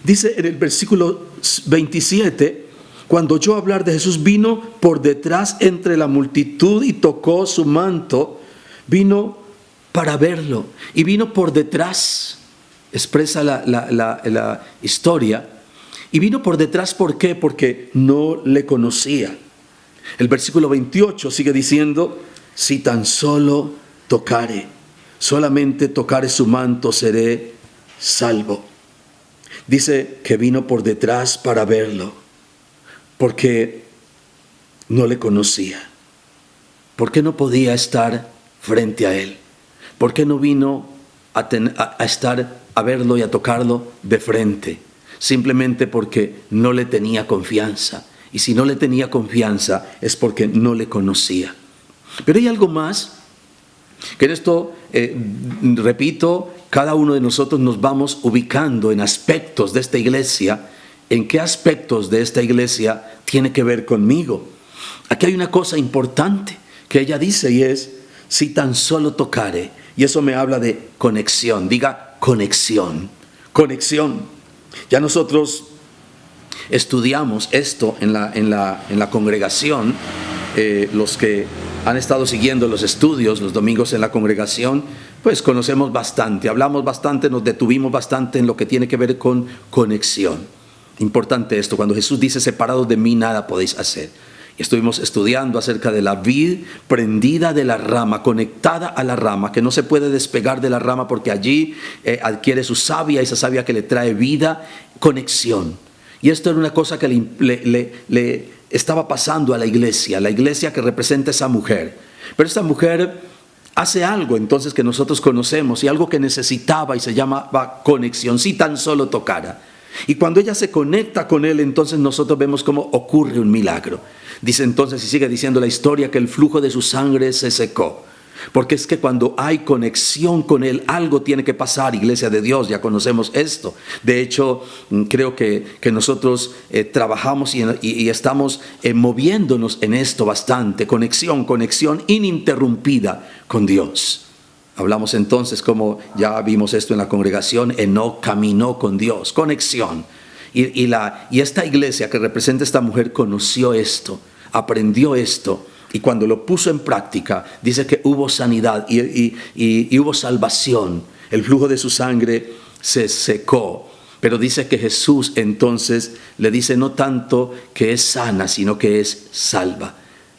Dice en el versículo 27, cuando oyó hablar de Jesús, vino por detrás entre la multitud y tocó su manto, vino para verlo, y vino por detrás, expresa la historia. Y vino por detrás, ¿por qué? Porque no le conocía. El versículo 28 sigue diciendo, si tan solo tocare, solamente tocare su manto, seré salvo. Dice que vino por detrás para verlo, porque no le conocía. ¿Por qué no podía estar frente a él? ¿Por qué no vino a verlo y a tocarlo de frente? Simplemente porque no le tenía confianza. Y si no le tenía confianza es porque no le conocía. Pero hay algo más, que en esto, repito, cada uno de nosotros nos vamos ubicando en aspectos de esta iglesia. ¿En qué aspectos de esta iglesia tiene que ver conmigo? Aquí hay una cosa importante que ella dice, y es, si tan solo tocare. Y eso me habla de conexión. Diga conexión. Conexión. Ya nosotros estudiamos esto en la congregación. Los que han estado siguiendo los estudios los domingos en la congregación, pues conocemos bastante, hablamos bastante, nos detuvimos bastante en lo que tiene que ver con conexión. Importante esto, cuando Jesús dice, separados de mí nada podéis hacer. Y estuvimos estudiando acerca de la vid prendida de la rama, conectada a la rama, que no se puede despegar de la rama porque allí adquiere su savia, esa savia que le trae vida, conexión. Y esto era una cosa que le estaba pasando a la iglesia que representa esa mujer. Pero esta mujer hace algo entonces que nosotros conocemos, y algo que necesitaba, y se llamaba conexión, si tan solo tocara. Y cuando ella se conecta con él, entonces nosotros vemos cómo ocurre un milagro. Dice entonces, y sigue diciendo la historia, que el flujo de su sangre se secó. Porque es que cuando hay conexión con él, algo tiene que pasar, iglesia de Dios, ya conocemos esto. De hecho, creo que nosotros trabajamos y estamos moviéndonos en esto bastante. Conexión ininterrumpida con Dios. Hablamos entonces, como ya vimos esto en la congregación, Enoc caminó con Dios, conexión. Y esta iglesia que representa a esta mujer conoció esto, aprendió esto, y cuando lo puso en práctica, dice que hubo sanidad y hubo salvación. El flujo de su sangre se secó. Pero dice que Jesús entonces le dice no tanto que es sana, sino que es salva.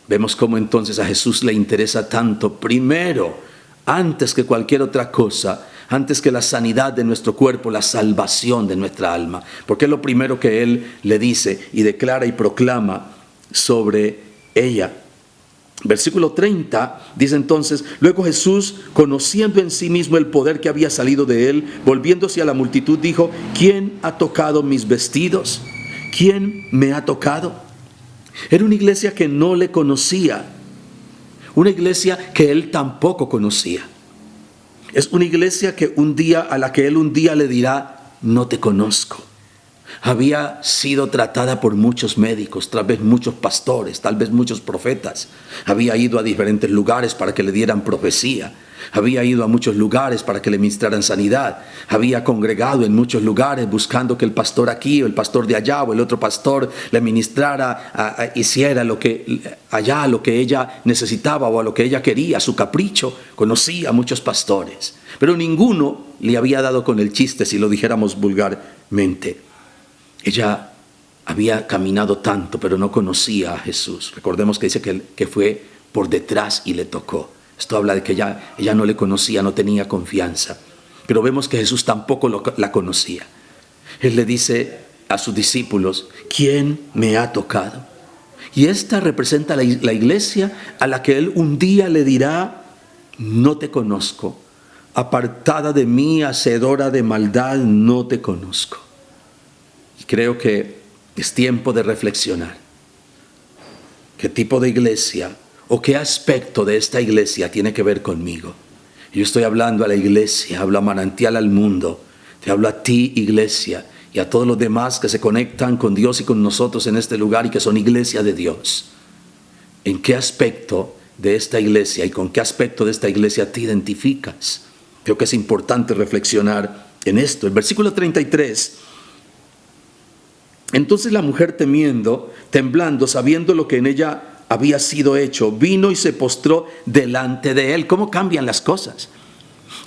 Vemos cómo entonces a Jesús le interesa tanto, primero, antes que cualquier otra cosa, antes que la sanidad de nuestro cuerpo, la salvación de nuestra alma. Porque es lo primero que Él le dice y declara y proclama sobre ella. Versículo 30 dice entonces: luego Jesús, conociendo en sí mismo el poder que había salido de Él, volviéndose a la multitud, dijo: ¿quién ha tocado mis vestidos? ¿Quién me ha tocado? Era una iglesia que no le conocía, una iglesia que Él tampoco conocía. Es una iglesia a la que Él un día le dirá: no te conozco. Había sido tratada por muchos médicos, tal vez muchos pastores, tal vez muchos profetas. Había ido a diferentes lugares para que le dieran profecía. Había ido a muchos lugares para que le ministraran sanidad. Había congregado en muchos lugares buscando que el pastor aquí o el pastor de allá o el otro pastor le ministrara, hiciera lo que ella necesitaba o a lo que ella quería, su capricho. Conocía a muchos pastores, pero ninguno le había dado con el chiste, si lo dijéramos vulgarmente. Ella había caminado tanto, pero no conocía a Jesús. Recordemos que dice que fue por detrás y le tocó. Esto habla de que ella no le conocía, no tenía confianza. Pero vemos que Jesús tampoco la conocía. Él le dice a sus discípulos: ¿quién me ha tocado? Y esta representa la iglesia a la que Él un día le dirá: no te conozco. Apartada de mí, hacedora de maldad, no te conozco. Y creo que es tiempo de reflexionar. ¿Qué tipo de iglesia o qué aspecto de esta iglesia tiene que ver conmigo? Yo estoy hablando a la iglesia, hablo a Manantial al mundo, te hablo a ti, iglesia, y a todos los demás que se conectan con Dios y con nosotros en este lugar y que son iglesia de Dios. ¿En qué aspecto de esta iglesia y con qué aspecto de esta iglesia te identificas? Creo que es importante reflexionar en esto. El versículo 33: entonces la mujer, temiendo, temblando, sabiendo lo que en ella había sido hecho, vino y se postró delante de Él. ¿Cómo cambian las cosas?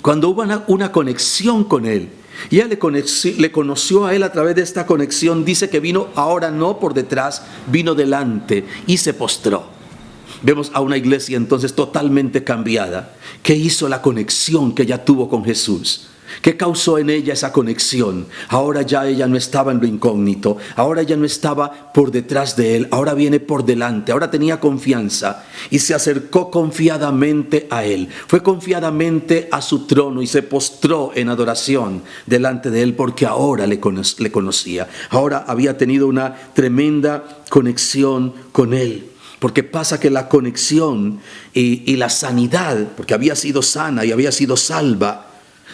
Cuando hubo una conexión con Él, y ella le conoció a Él a través de esta conexión, dice que vino ahora no por detrás, vino delante y se postró. Vemos a una iglesia entonces totalmente cambiada. ¿Qué hizo la conexión que ella tuvo con Jesús? ¿Qué causó en ella esa conexión? Ahora ya ella no estaba en lo incógnito, ahora ya no estaba por detrás de Él, ahora viene por delante, ahora tenía confianza y se acercó confiadamente a Él. Fue confiadamente a su trono y se postró en adoración delante de Él, porque ahora le conocía. Ahora había tenido una tremenda conexión con Él. Porque pasa que la conexión y la sanidad, porque había sido sana y había sido salva,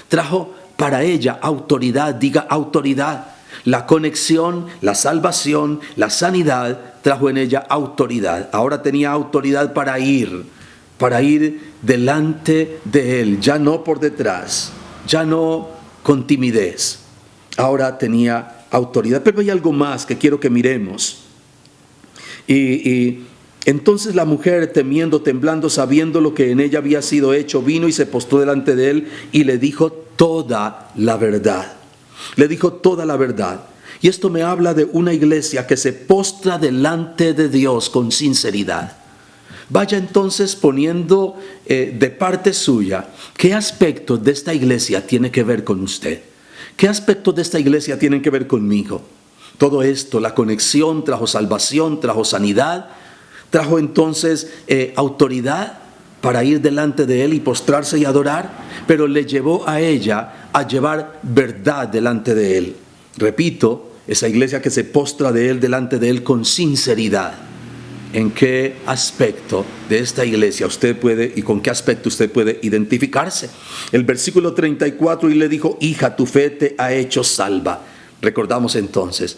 trajo para ella autoridad. Diga autoridad. La conexión, la salvación, la sanidad trajo en ella autoridad. Ahora tenía autoridad para ir delante de Él, ya no por detrás, ya no con timidez. Ahora tenía autoridad. Pero hay algo más que quiero que miremos. Entonces la mujer, temiendo, temblando, sabiendo lo que en ella había sido hecho, vino y se postró delante de Él y le dijo toda la verdad. Le dijo toda la verdad. Y esto me habla de una iglesia que se postra delante de Dios con sinceridad. Vaya entonces poniendo de parte suya qué aspectos de esta iglesia tiene que ver con usted. ¿Qué aspectos de esta iglesia tienen que ver conmigo? Todo esto, la conexión trajo salvación, trajo sanidad. Trajo entonces autoridad para ir delante de Él y postrarse y adorar, pero le llevó a ella a llevar verdad delante de Él. Repito, esa iglesia que se postra delante de Él con sinceridad. ¿En qué aspecto de esta iglesia usted puede y con qué aspecto usted puede identificarse? El versículo 34: y le dijo: hija, tu fe te ha hecho salva. Recordamos entonces,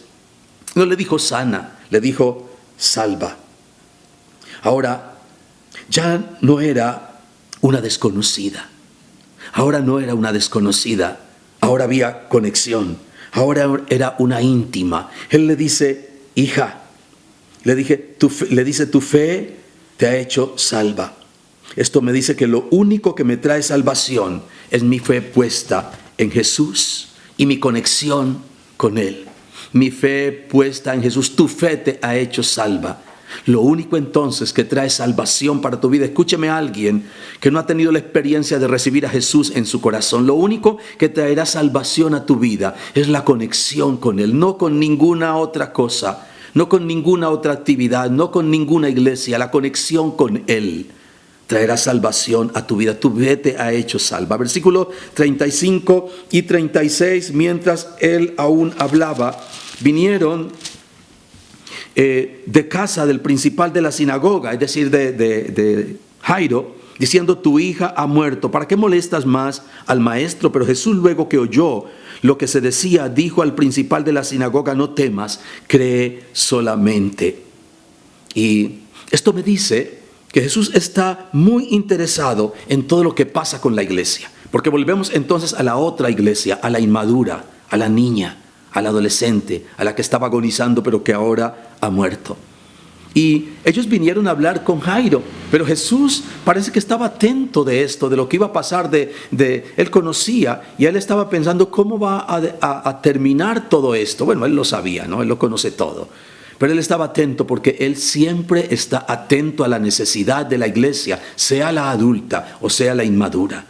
no le dijo sana, le dijo salva. Ahora, ya no era una desconocida. Ahora no era una desconocida. Ahora había conexión. Ahora era una íntima. Él le dice: hija, le dice, tu fe te ha hecho salva. Esto me dice que lo único que me trae salvación es mi fe puesta en Jesús y mi conexión con Él. Mi fe puesta en Jesús. Tu fe te ha hecho salva. Lo único entonces que trae salvación para tu vida, escúcheme a alguien que no ha tenido la experiencia de recibir a Jesús en su corazón, lo único que traerá salvación a tu vida es la conexión con Él, no con ninguna otra cosa, no con ninguna otra actividad, no con ninguna iglesia. La conexión con Él traerá salvación a tu vida. Tu vida te ha hecho salva. Versículos 35 y 36, mientras Él aún hablaba, vinieron de casa del principal de la sinagoga, es decir, de Jairo, diciendo: tu hija ha muerto, ¿para qué molestas más al maestro? Pero Jesús, luego que oyó lo que se decía, dijo al principal de la sinagoga: no temas, cree solamente. Y esto me dice que Jesús está muy interesado en todo lo que pasa con la iglesia, porque volvemos entonces a la otra iglesia, a la inmadura, a la niña, al adolescente, a la que estaba agonizando pero que ahora ha muerto. Y ellos vinieron a hablar con Jairo, pero Jesús parece que estaba atento de esto, de lo que iba a pasar, él conocía, y él estaba pensando cómo va a terminar todo esto. Bueno, él lo sabía, ¿no? Él lo conoce todo, pero él estaba atento porque él siempre está atento a la necesidad de la iglesia, sea la adulta o sea la inmadura.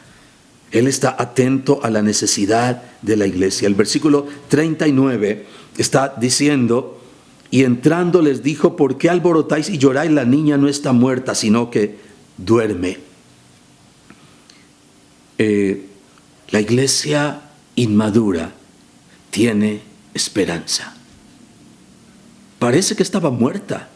Él está atento a la necesidad de la iglesia. El versículo 39 está diciendo: y entrando les dijo: ¿por qué alborotáis y lloráis? La niña no está muerta, sino que duerme. La iglesia inmadura tiene esperanza. Parece que estaba muerta.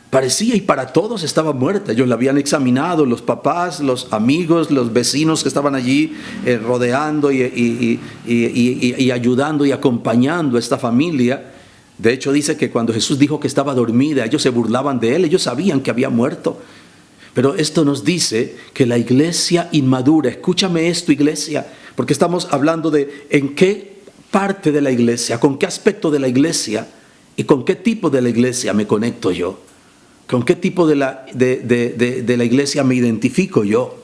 Parecía, y para todos estaba muerta. Ellos la habían examinado, los papás, los amigos, los vecinos que estaban allí rodeando y ayudando y acompañando a esta familia. De hecho, dice que cuando Jesús dijo que estaba dormida, ellos se burlaban de él. Ellos sabían que había muerto. Pero esto nos dice que la iglesia inmadura, escúchame esto, iglesia, porque estamos hablando de en qué parte de la iglesia, con qué aspecto de la iglesia y con qué tipo de la iglesia me conecto yo. ¿Con qué tipo de la iglesia me identifico yo?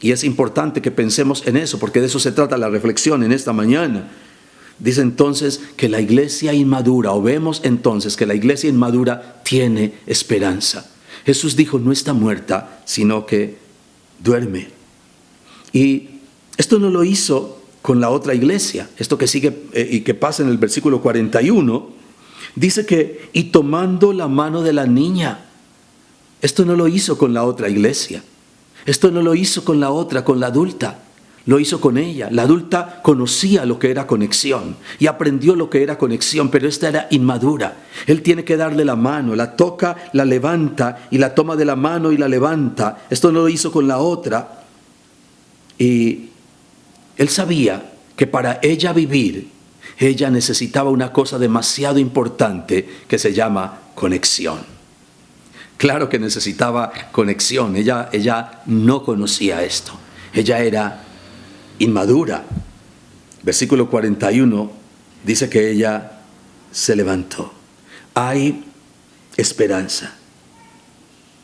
Y es importante que pensemos en eso, porque de eso se trata la reflexión en esta mañana. Dice entonces que la iglesia inmadura, o vemos entonces que la iglesia inmadura tiene esperanza. Jesús dijo: no está muerta, sino que duerme. Y esto no lo hizo con la otra iglesia. Esto que sigue y que pasa en el versículo 41, dice que: y tomando la mano de la niña. Esto no lo hizo con la otra iglesia. Esto no lo hizo con la otra, con la adulta. Lo hizo con ella. La adulta conocía lo que era conexión y aprendió lo que era conexión, pero esta era inmadura. Él tiene que darle la mano, la toca, la levanta y la toma de la mano y la levanta. Esto no lo hizo con la otra. Y él sabía que para ella vivir, ella necesitaba una cosa demasiado importante que se llama conexión. Claro que necesitaba conexión. Ella no conocía esto. Ella era inmadura. Versículo 41 dice que ella se levantó. Hay esperanza.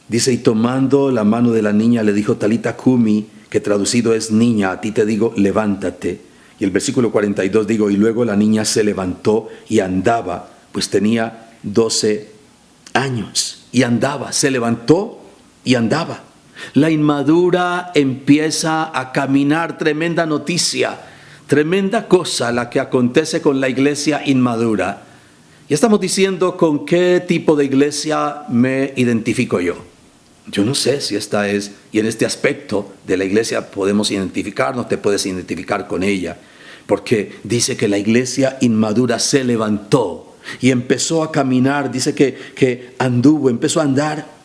Dice: y tomando la mano de la niña le dijo: Talita cumi, que traducido es: niña, a ti te digo, levántate. Y el versículo 42 digo: y luego la niña se levantó y andaba, pues tenía 12 años. Y andaba, se levantó y andaba. La inmadura empieza a caminar. Tremenda noticia, tremenda cosa la que acontece con la iglesia inmadura. Y estamos diciendo: ¿con qué tipo de iglesia me identifico yo? Yo no sé si esta es, y en este aspecto de la iglesia podemos identificarnos, te puedes identificar con ella, porque dice que la iglesia inmadura se levantó y empezó a caminar. Dice que anduvo, empezó a andar.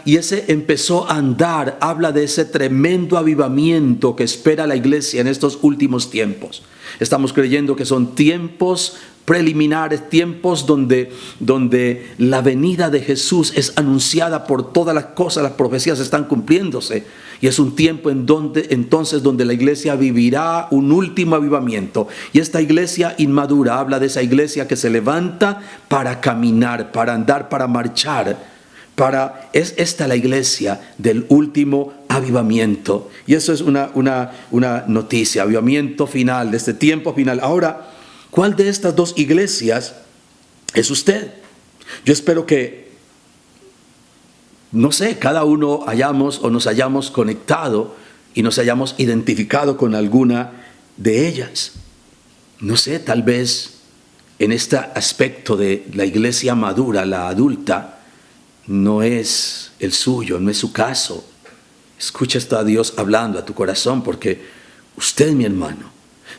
Y ese empezó a andar habla de ese tremendo avivamiento que espera la iglesia en estos últimos tiempos. Estamos creyendo que son tiempos preliminares, tiempos donde la venida de Jesús es anunciada por todas las cosas, las profecías están cumpliéndose. Y es un tiempo entonces donde la iglesia vivirá un último avivamiento. Y esta iglesia inmadura habla de esa iglesia que se levanta para caminar, para andar, para marchar. Es esta la iglesia del último avivamiento. Y eso es una noticia, avivamiento final, de este tiempo final. Ahora, ¿cuál de estas dos iglesias es usted? Yo espero que no sé, cada uno nos hayamos conectado y nos hayamos identificado con alguna de ellas. No sé, tal vez en este aspecto de la iglesia madura, la adulta, no es el suyo, no es su caso. Escucha esto a Dios hablando a tu corazón, porque usted, mi hermano,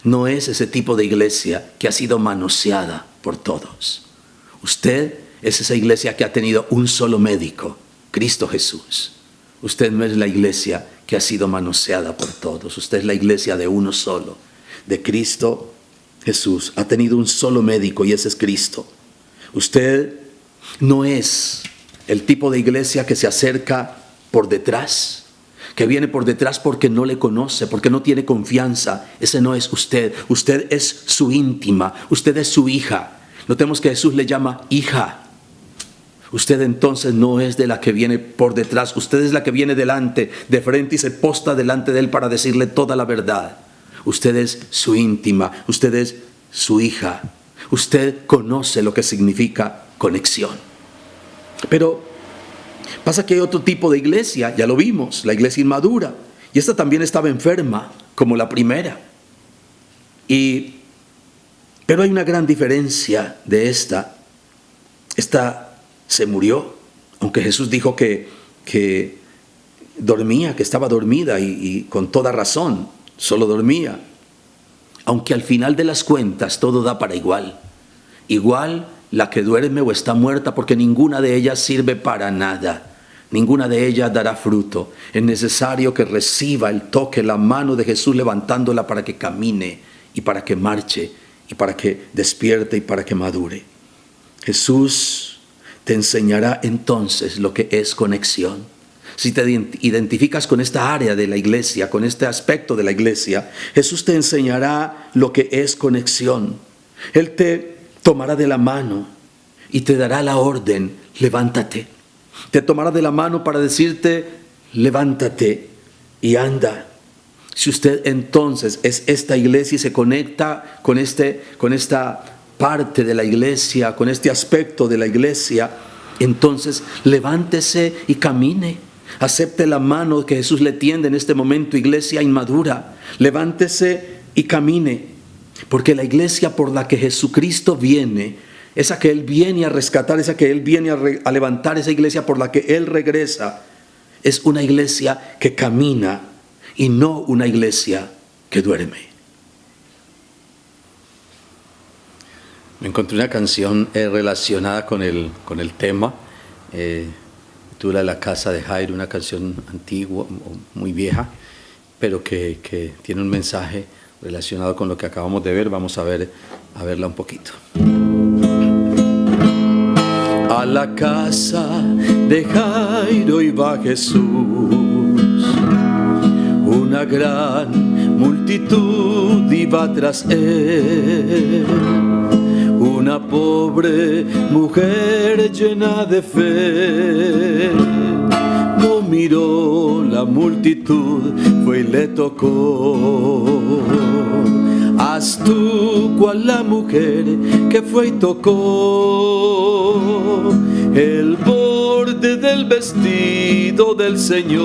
no es ese tipo de iglesia que ha sido manoseada por todos. Usted es esa iglesia que ha tenido un solo médico, Cristo Jesús. Usted no es la iglesia que ha sido manoseada por todos. Usted es la iglesia de uno solo, de Cristo Jesús. Ha tenido un solo médico y ese es Cristo. Usted no es el tipo de iglesia que se acerca por detrás, que viene por detrás porque no le conoce, porque no tiene confianza. Ese no es usted. Usted es su íntima, usted es su hija. Notemos que Jesús le llama hija. Usted entonces no es de la que viene por detrás, usted es la que viene delante, de frente y se posta delante de él para decirle toda la verdad. Usted es su íntima, usted es su hija. Usted conoce lo que significa conexión. Pero pasa que hay otro tipo de iglesia, ya lo vimos, la iglesia inmadura. Y esta también estaba enferma, como la primera. Pero hay una gran diferencia de esta. Esta se murió, aunque Jesús dijo que dormía, que estaba dormida y con toda razón, solo dormía. Aunque al final de las cuentas todo da para igual. Igual la que duerme o está muerta, porque ninguna de ellas sirve para nada. Ninguna de ellas dará fruto. Es necesario que reciba el toque, la mano de Jesús levantándola para que camine y para que marche y para que despierte y para que madure. Jesús te enseñará entonces lo que es conexión. Si te identificas con esta área de la iglesia, con este aspecto de la iglesia, Jesús te enseñará lo que es conexión. Él te tomará de la mano y te dará la orden, levántate. Te tomará de la mano para decirte, levántate y anda. Si usted entonces es esta iglesia y se conecta con esta parte de la iglesia, con este aspecto de la iglesia, entonces levántese y camine. Acepte la mano que Jesús le tiende en este momento, iglesia inmadura. Levántese y camine, porque la iglesia por la que Jesucristo viene, esa que Él viene a rescatar, esa que Él viene a levantar, esa iglesia por la que Él regresa, es una iglesia que camina y no una iglesia que duerme. Me encontré una canción relacionada con el tema, titula La casa de Jairo, una canción antigua, muy vieja, pero que tiene un mensaje relacionado con lo que acabamos de ver. Vamos a verla un poquito. A la casa de Jairo iba Jesús, una gran multitud iba tras él. Una pobre mujer llena de fe no miró la multitud, fue y le tocó. Haz tú cual la mujer que fue y tocó el borde del vestido del Señor.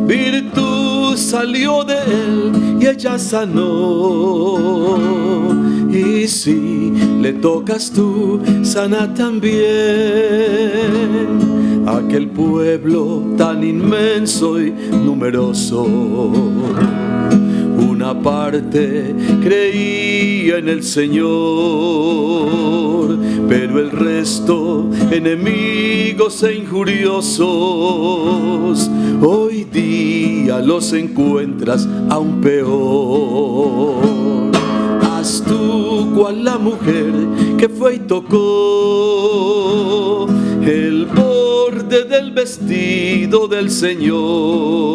Virtud salió de él y ella sanó. Y si le tocas tú, sana también aquel pueblo tan inmenso y numeroso. Una parte creía en el Señor, pero el resto enemigos e injuriosos. Hoy día los encuentras aún peor. Haz tú cual la mujer que fue y tocó el borde del vestido del Señor.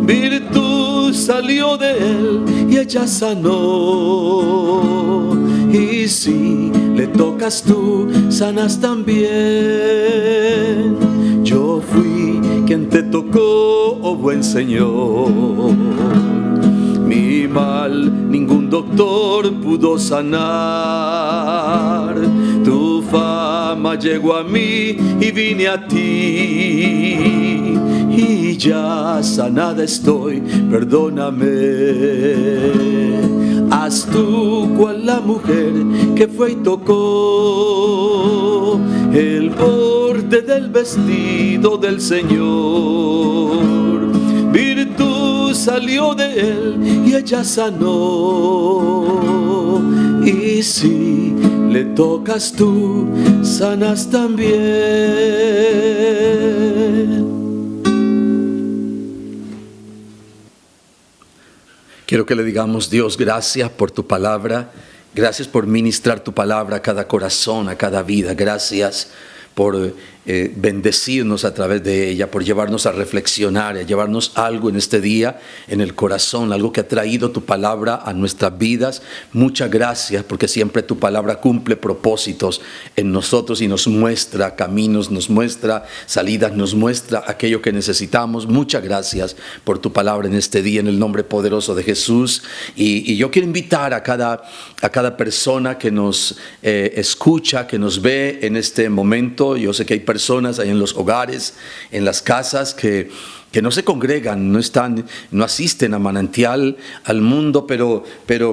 Virtud salió de él y ella sanó. Y si le tocas tú, sanas también. Yo fui quien te tocó, oh buen Señor. Mi mal ningún doctor pudo sanar. Tu fama fama llegó a mí y vine a ti. Y ya sanada estoy, perdóname. Haz tú cual la mujer que fue y tocó el borde del vestido del Señor. Virtud salió de él y ella sanó. Y si le tocas tú, sanas también. Quiero que le digamos: Dios, gracias por tu palabra, gracias por ministrar tu palabra a cada corazón, a cada vida. Gracias por bendecirnos a través de ella, por llevarnos a reflexionar, a llevarnos algo en este día, en el corazón, algo que ha traído tu palabra a nuestras vidas. Muchas gracias, porque siempre tu palabra cumple propósitos en nosotros y nos muestra caminos, nos muestra salidas, nos muestra aquello que necesitamos. Muchas gracias por tu palabra en este día, en el nombre poderoso de Jesús. Y yo quiero invitar a cada persona que nos escucha, que nos ve en este momento. Yo sé que hay personas ahí en los hogares, en las casas que no se congregan, no asisten a Manantial al Mundo, pero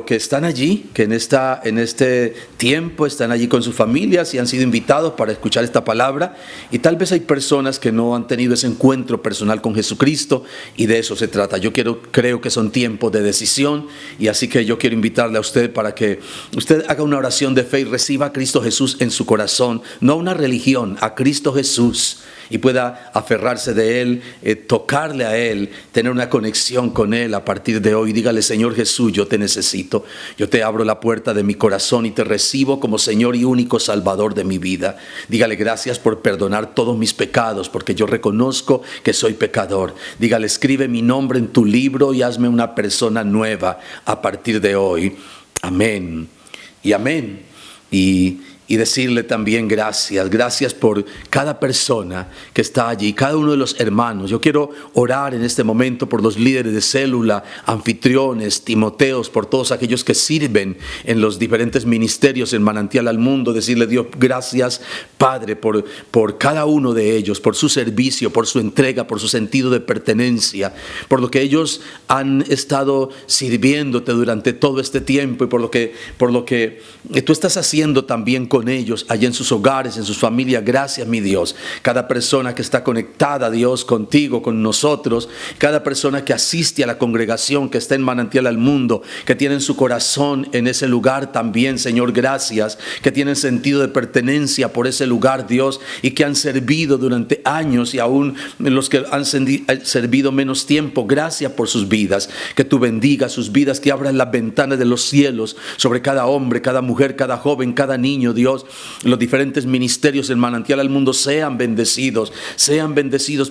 que están allí, que en este tiempo están allí con sus familias y han sido invitados para escuchar esta palabra. Y tal vez hay personas que no han tenido ese encuentro personal con Jesucristo, y de eso se trata. Yo creo que son tiempos de decisión, y así que yo quiero invitarle a usted para que usted haga una oración de fe y reciba a Cristo Jesús en su corazón, no a una religión, a Cristo Jesús, y pueda aferrarse de Él, tocarle a Él, tener una conexión con Él a partir de hoy. Dígale: Señor Jesús, yo te necesito, yo te abro la puerta de mi corazón y te recibo como Señor y único Salvador de mi vida. Dígale: gracias por perdonar todos mis pecados, porque yo reconozco que soy pecador. Dígale: escribe mi nombre en tu libro y hazme una persona nueva a partir de hoy. Amén y amén. Y decirle también gracias por cada persona que está allí, cada uno de los hermanos. Yo quiero orar en este momento por los líderes de célula, anfitriones, timoteos, por todos aquellos que sirven en los diferentes ministerios en Manantial al Mundo. Decirle: Dios, gracias, Padre, por cada uno de ellos, por su servicio, por su entrega, por su sentido de pertenencia, por lo que ellos han estado sirviéndote durante todo este tiempo, y por lo que tú estás haciendo también con ellos allá en sus hogares, en sus familias. Gracias, mi Dios. Cada persona que está conectada, Dios, contigo, con nosotros, cada persona que asiste a la congregación, que está en Manantial al Mundo, que tienen su corazón en ese lugar también, Señor, gracias, que tienen sentido de pertenencia por ese lugar, Dios, y que han servido durante años, y aún los que han servido menos tiempo. Gracias por sus vidas, que tú bendigas sus vidas, que abras las ventanas de los cielos sobre cada hombre, cada mujer, cada joven, cada niño, Dios. Los diferentes ministerios en Manantial al Mundo sean bendecidos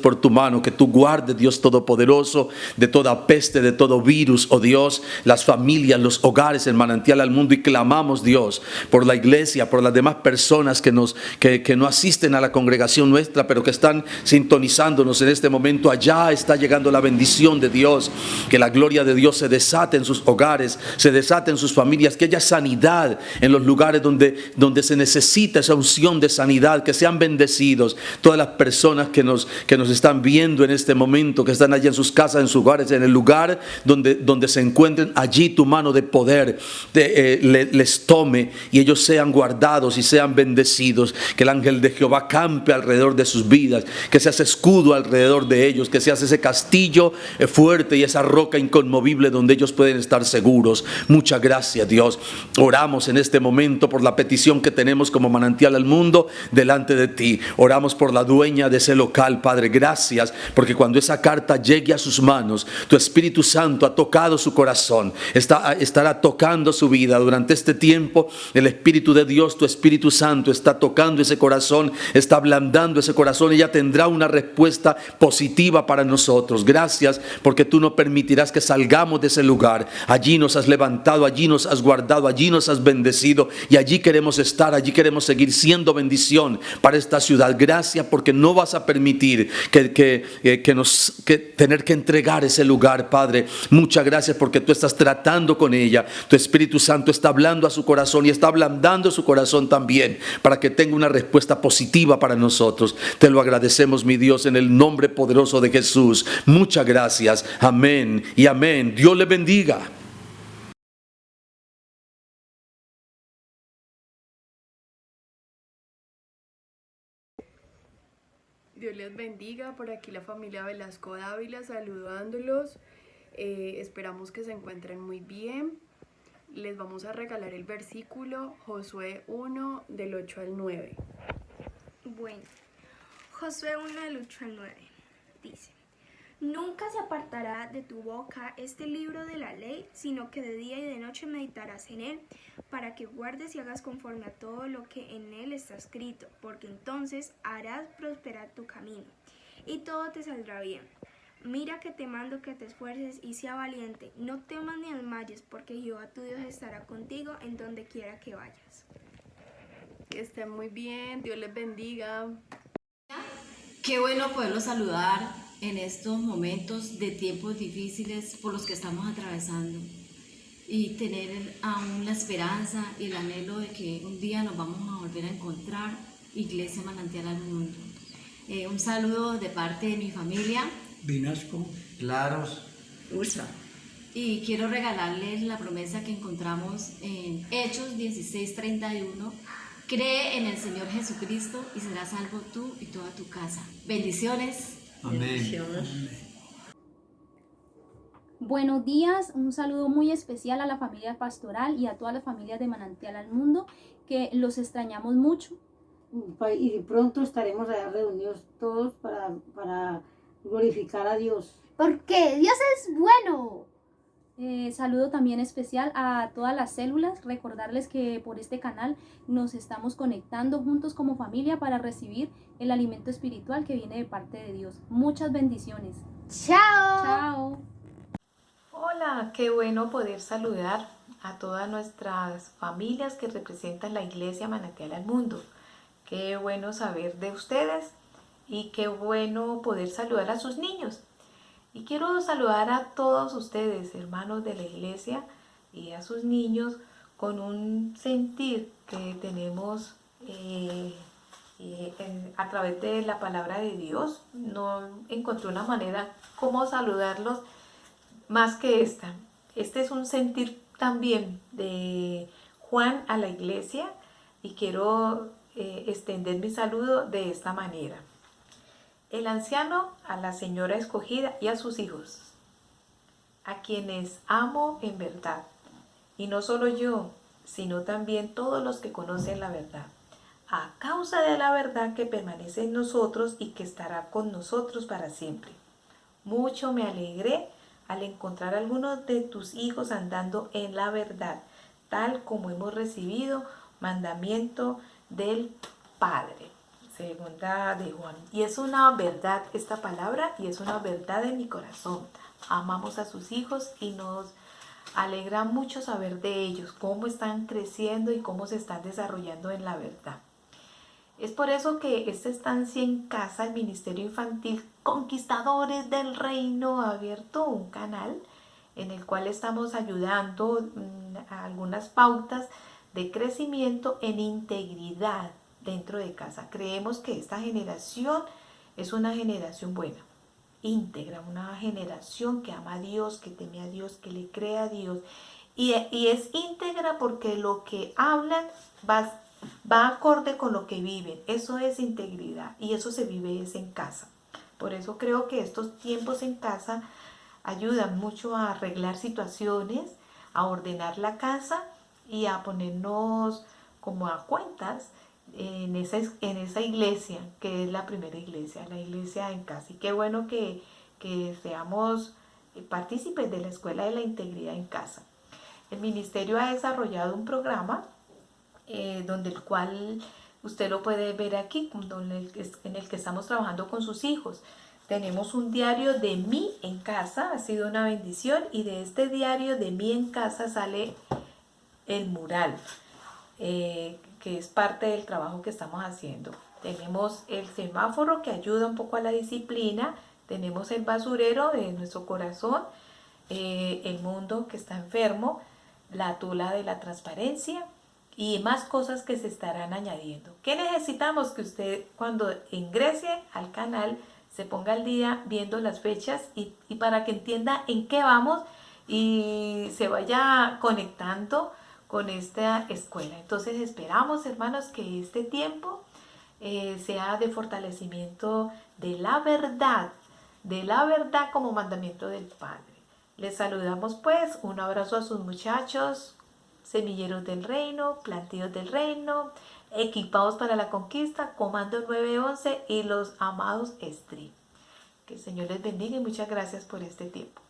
por tu mano. Que tú guardes, Dios Todopoderoso, de toda peste, de todo virus, oh Dios, las familias, los hogares en Manantial al Mundo. Y clamamos, Dios, por la iglesia, por las demás personas que no asisten a la congregación nuestra, pero que están sintonizándonos en este momento. Allá está llegando la bendición de Dios, que la gloria de Dios se desate en sus hogares, se desate en sus familias, que haya sanidad en los lugares donde se necesita esa unción de sanidad. Que sean bendecidos todas las personas que nos están viendo en este momento, que están allá en sus casas, en sus hogares, en el lugar donde se encuentren. Allí tu mano de poder les tome, y ellos sean guardados y sean bendecidos. Que el ángel de Jehová campe alrededor de sus vidas, que seas escudo alrededor de ellos, que seas ese castillo fuerte y esa roca inconmovible donde ellos pueden estar seguros. Muchas gracias, Dios. Oramos en este momento por la petición que tenemos como Manantial al Mundo delante de ti. Oramos por la dueña de ese local, Padre. Gracias, porque cuando esa carta llegue a sus manos, tu Espíritu Santo ha tocado su corazón, estará tocando su vida durante este tiempo. El Espíritu de Dios, tu Espíritu Santo, está tocando ese corazón, está ablandando ese corazón. Ella tendrá una respuesta positiva para nosotros. Gracias, porque tú no permitirás que salgamos de ese lugar. Allí nos has levantado, allí nos has guardado, allí nos has bendecido, y allí queremos estar estar, allí queremos seguir siendo bendición para esta ciudad. Gracias porque no vas a permitir que tener que entregar ese lugar, Padre. Muchas gracias porque tú estás tratando con ella. Tu Espíritu Santo está hablando a su corazón y está ablandando su corazón también para que tenga una respuesta positiva para nosotros. Te lo agradecemos, mi Dios, en el nombre poderoso de Jesús. Muchas gracias. Amén y amén. Dios le bendiga. Dios les bendiga, por aquí la familia Velasco Dávila saludándolos. Esperamos que se encuentren muy bien. Les vamos a regalar el versículo Josué 1 del 8 al 9. Bueno, Josué 1 del 8 al 9 dice: Nunca se apartará de tu boca este libro de la ley, sino que de día y de noche meditarás en él, para que guardes y hagas conforme a todo lo que en él está escrito, porque entonces harás prosperar tu camino, y todo te saldrá bien. Mira que te mando que te esfuerces y sea valiente, no temas ni desmayes, porque Jehová tu Dios estará contigo en donde quiera que vayas. Que estén muy bien, Dios les bendiga. Qué bueno poderlos saludar en estos momentos de tiempos difíciles por los que estamos atravesando y tener aún la esperanza y el anhelo de que un día nos vamos a volver a encontrar, Iglesia Manantial al Mundo. Un saludo de parte de mi familia. Vinasco, Claros, Ursa. Y quiero regalarles la promesa que encontramos en Hechos 16:31. Cree en el Señor Jesucristo y serás salvo tú y toda tu casa. Bendiciones. amén. Buenos días, un saludo muy especial a la familia pastoral y a todas las familias de Manantial al Mundo, que los extrañamos mucho. Y pronto estaremos allá reunidos todos para glorificar a Dios. Porque Dios es bueno. Saludo también especial a todas las células, recordarles que por este canal nos estamos conectando juntos como familia para recibir el alimento espiritual que viene de parte de Dios. Muchas bendiciones. Chao. Chao. Hola, qué bueno poder saludar a todas nuestras familias que representan la Iglesia Manantial al Mundo. Qué bueno saber de ustedes y qué bueno poder saludar a sus niños. Y quiero saludar a todos ustedes, hermanos de la iglesia, y a sus niños con un sentir que tenemos a través de la palabra de Dios. No encontré una manera como saludarlos más que esta. Este es un sentir también de Juan a la iglesia y quiero extender mi saludo de esta manera. El anciano a la señora escogida y a sus hijos, a quienes amo en verdad, y no solo yo, sino también todos los que conocen la verdad, a causa de la verdad que permanece en nosotros y que estará con nosotros para siempre. Mucho me alegré al encontrar a algunos de tus hijos andando en la verdad, tal como hemos recibido mandamiento del Padre. Segunda de Juan. Y es una verdad esta palabra y es una verdad en mi corazón. Amamos a sus hijos y nos alegra mucho saber de ellos, cómo están creciendo y cómo se están desarrollando en la verdad. Es por eso que esta estancia en casa, el Ministerio Infantil Conquistadores del Reino, ha abierto un canal en el cual estamos ayudando a algunas pautas de crecimiento en integridad dentro de casa. Creemos que esta generación es una generación buena, íntegra, una generación que ama a Dios, que teme a Dios, que le cree a Dios. Y es íntegra porque lo que hablan va acorde con lo que viven. Eso es integridad y eso se vive es en casa. Por eso creo que estos tiempos en casa ayudan mucho a arreglar situaciones, a ordenar la casa y a ponernos como a cuentas en esa iglesia que es la primera iglesia, la iglesia en casa. Y qué bueno que seamos partícipes de la Escuela de la Integridad en Casa. El ministerio ha desarrollado un programa donde el cual usted lo puede ver aquí, en el que estamos trabajando con sus hijos. Tenemos un diario de mí en casa, ha sido una bendición, y de este diario de mí en casa sale el mural, que que es parte del trabajo que estamos haciendo. Tenemos el semáforo que ayuda un poco a la disciplina, tenemos el basurero de nuestro corazón, el mundo que está enfermo, la tula de la transparencia y más cosas que se estarán añadiendo. ¿Qué necesitamos? Que usted cuando ingrese al canal se ponga al día viendo las fechas y para que entienda en qué vamos y se vaya conectando con esta escuela. Entonces esperamos, hermanos, que este tiempo sea de fortalecimiento de la verdad como mandamiento del Padre. Les saludamos pues, un abrazo a sus muchachos, semilleros del reino, plantíos del reino, equipados para la conquista, Comando 911 y los amados Stream. Que el Señor les bendiga y muchas gracias por este tiempo.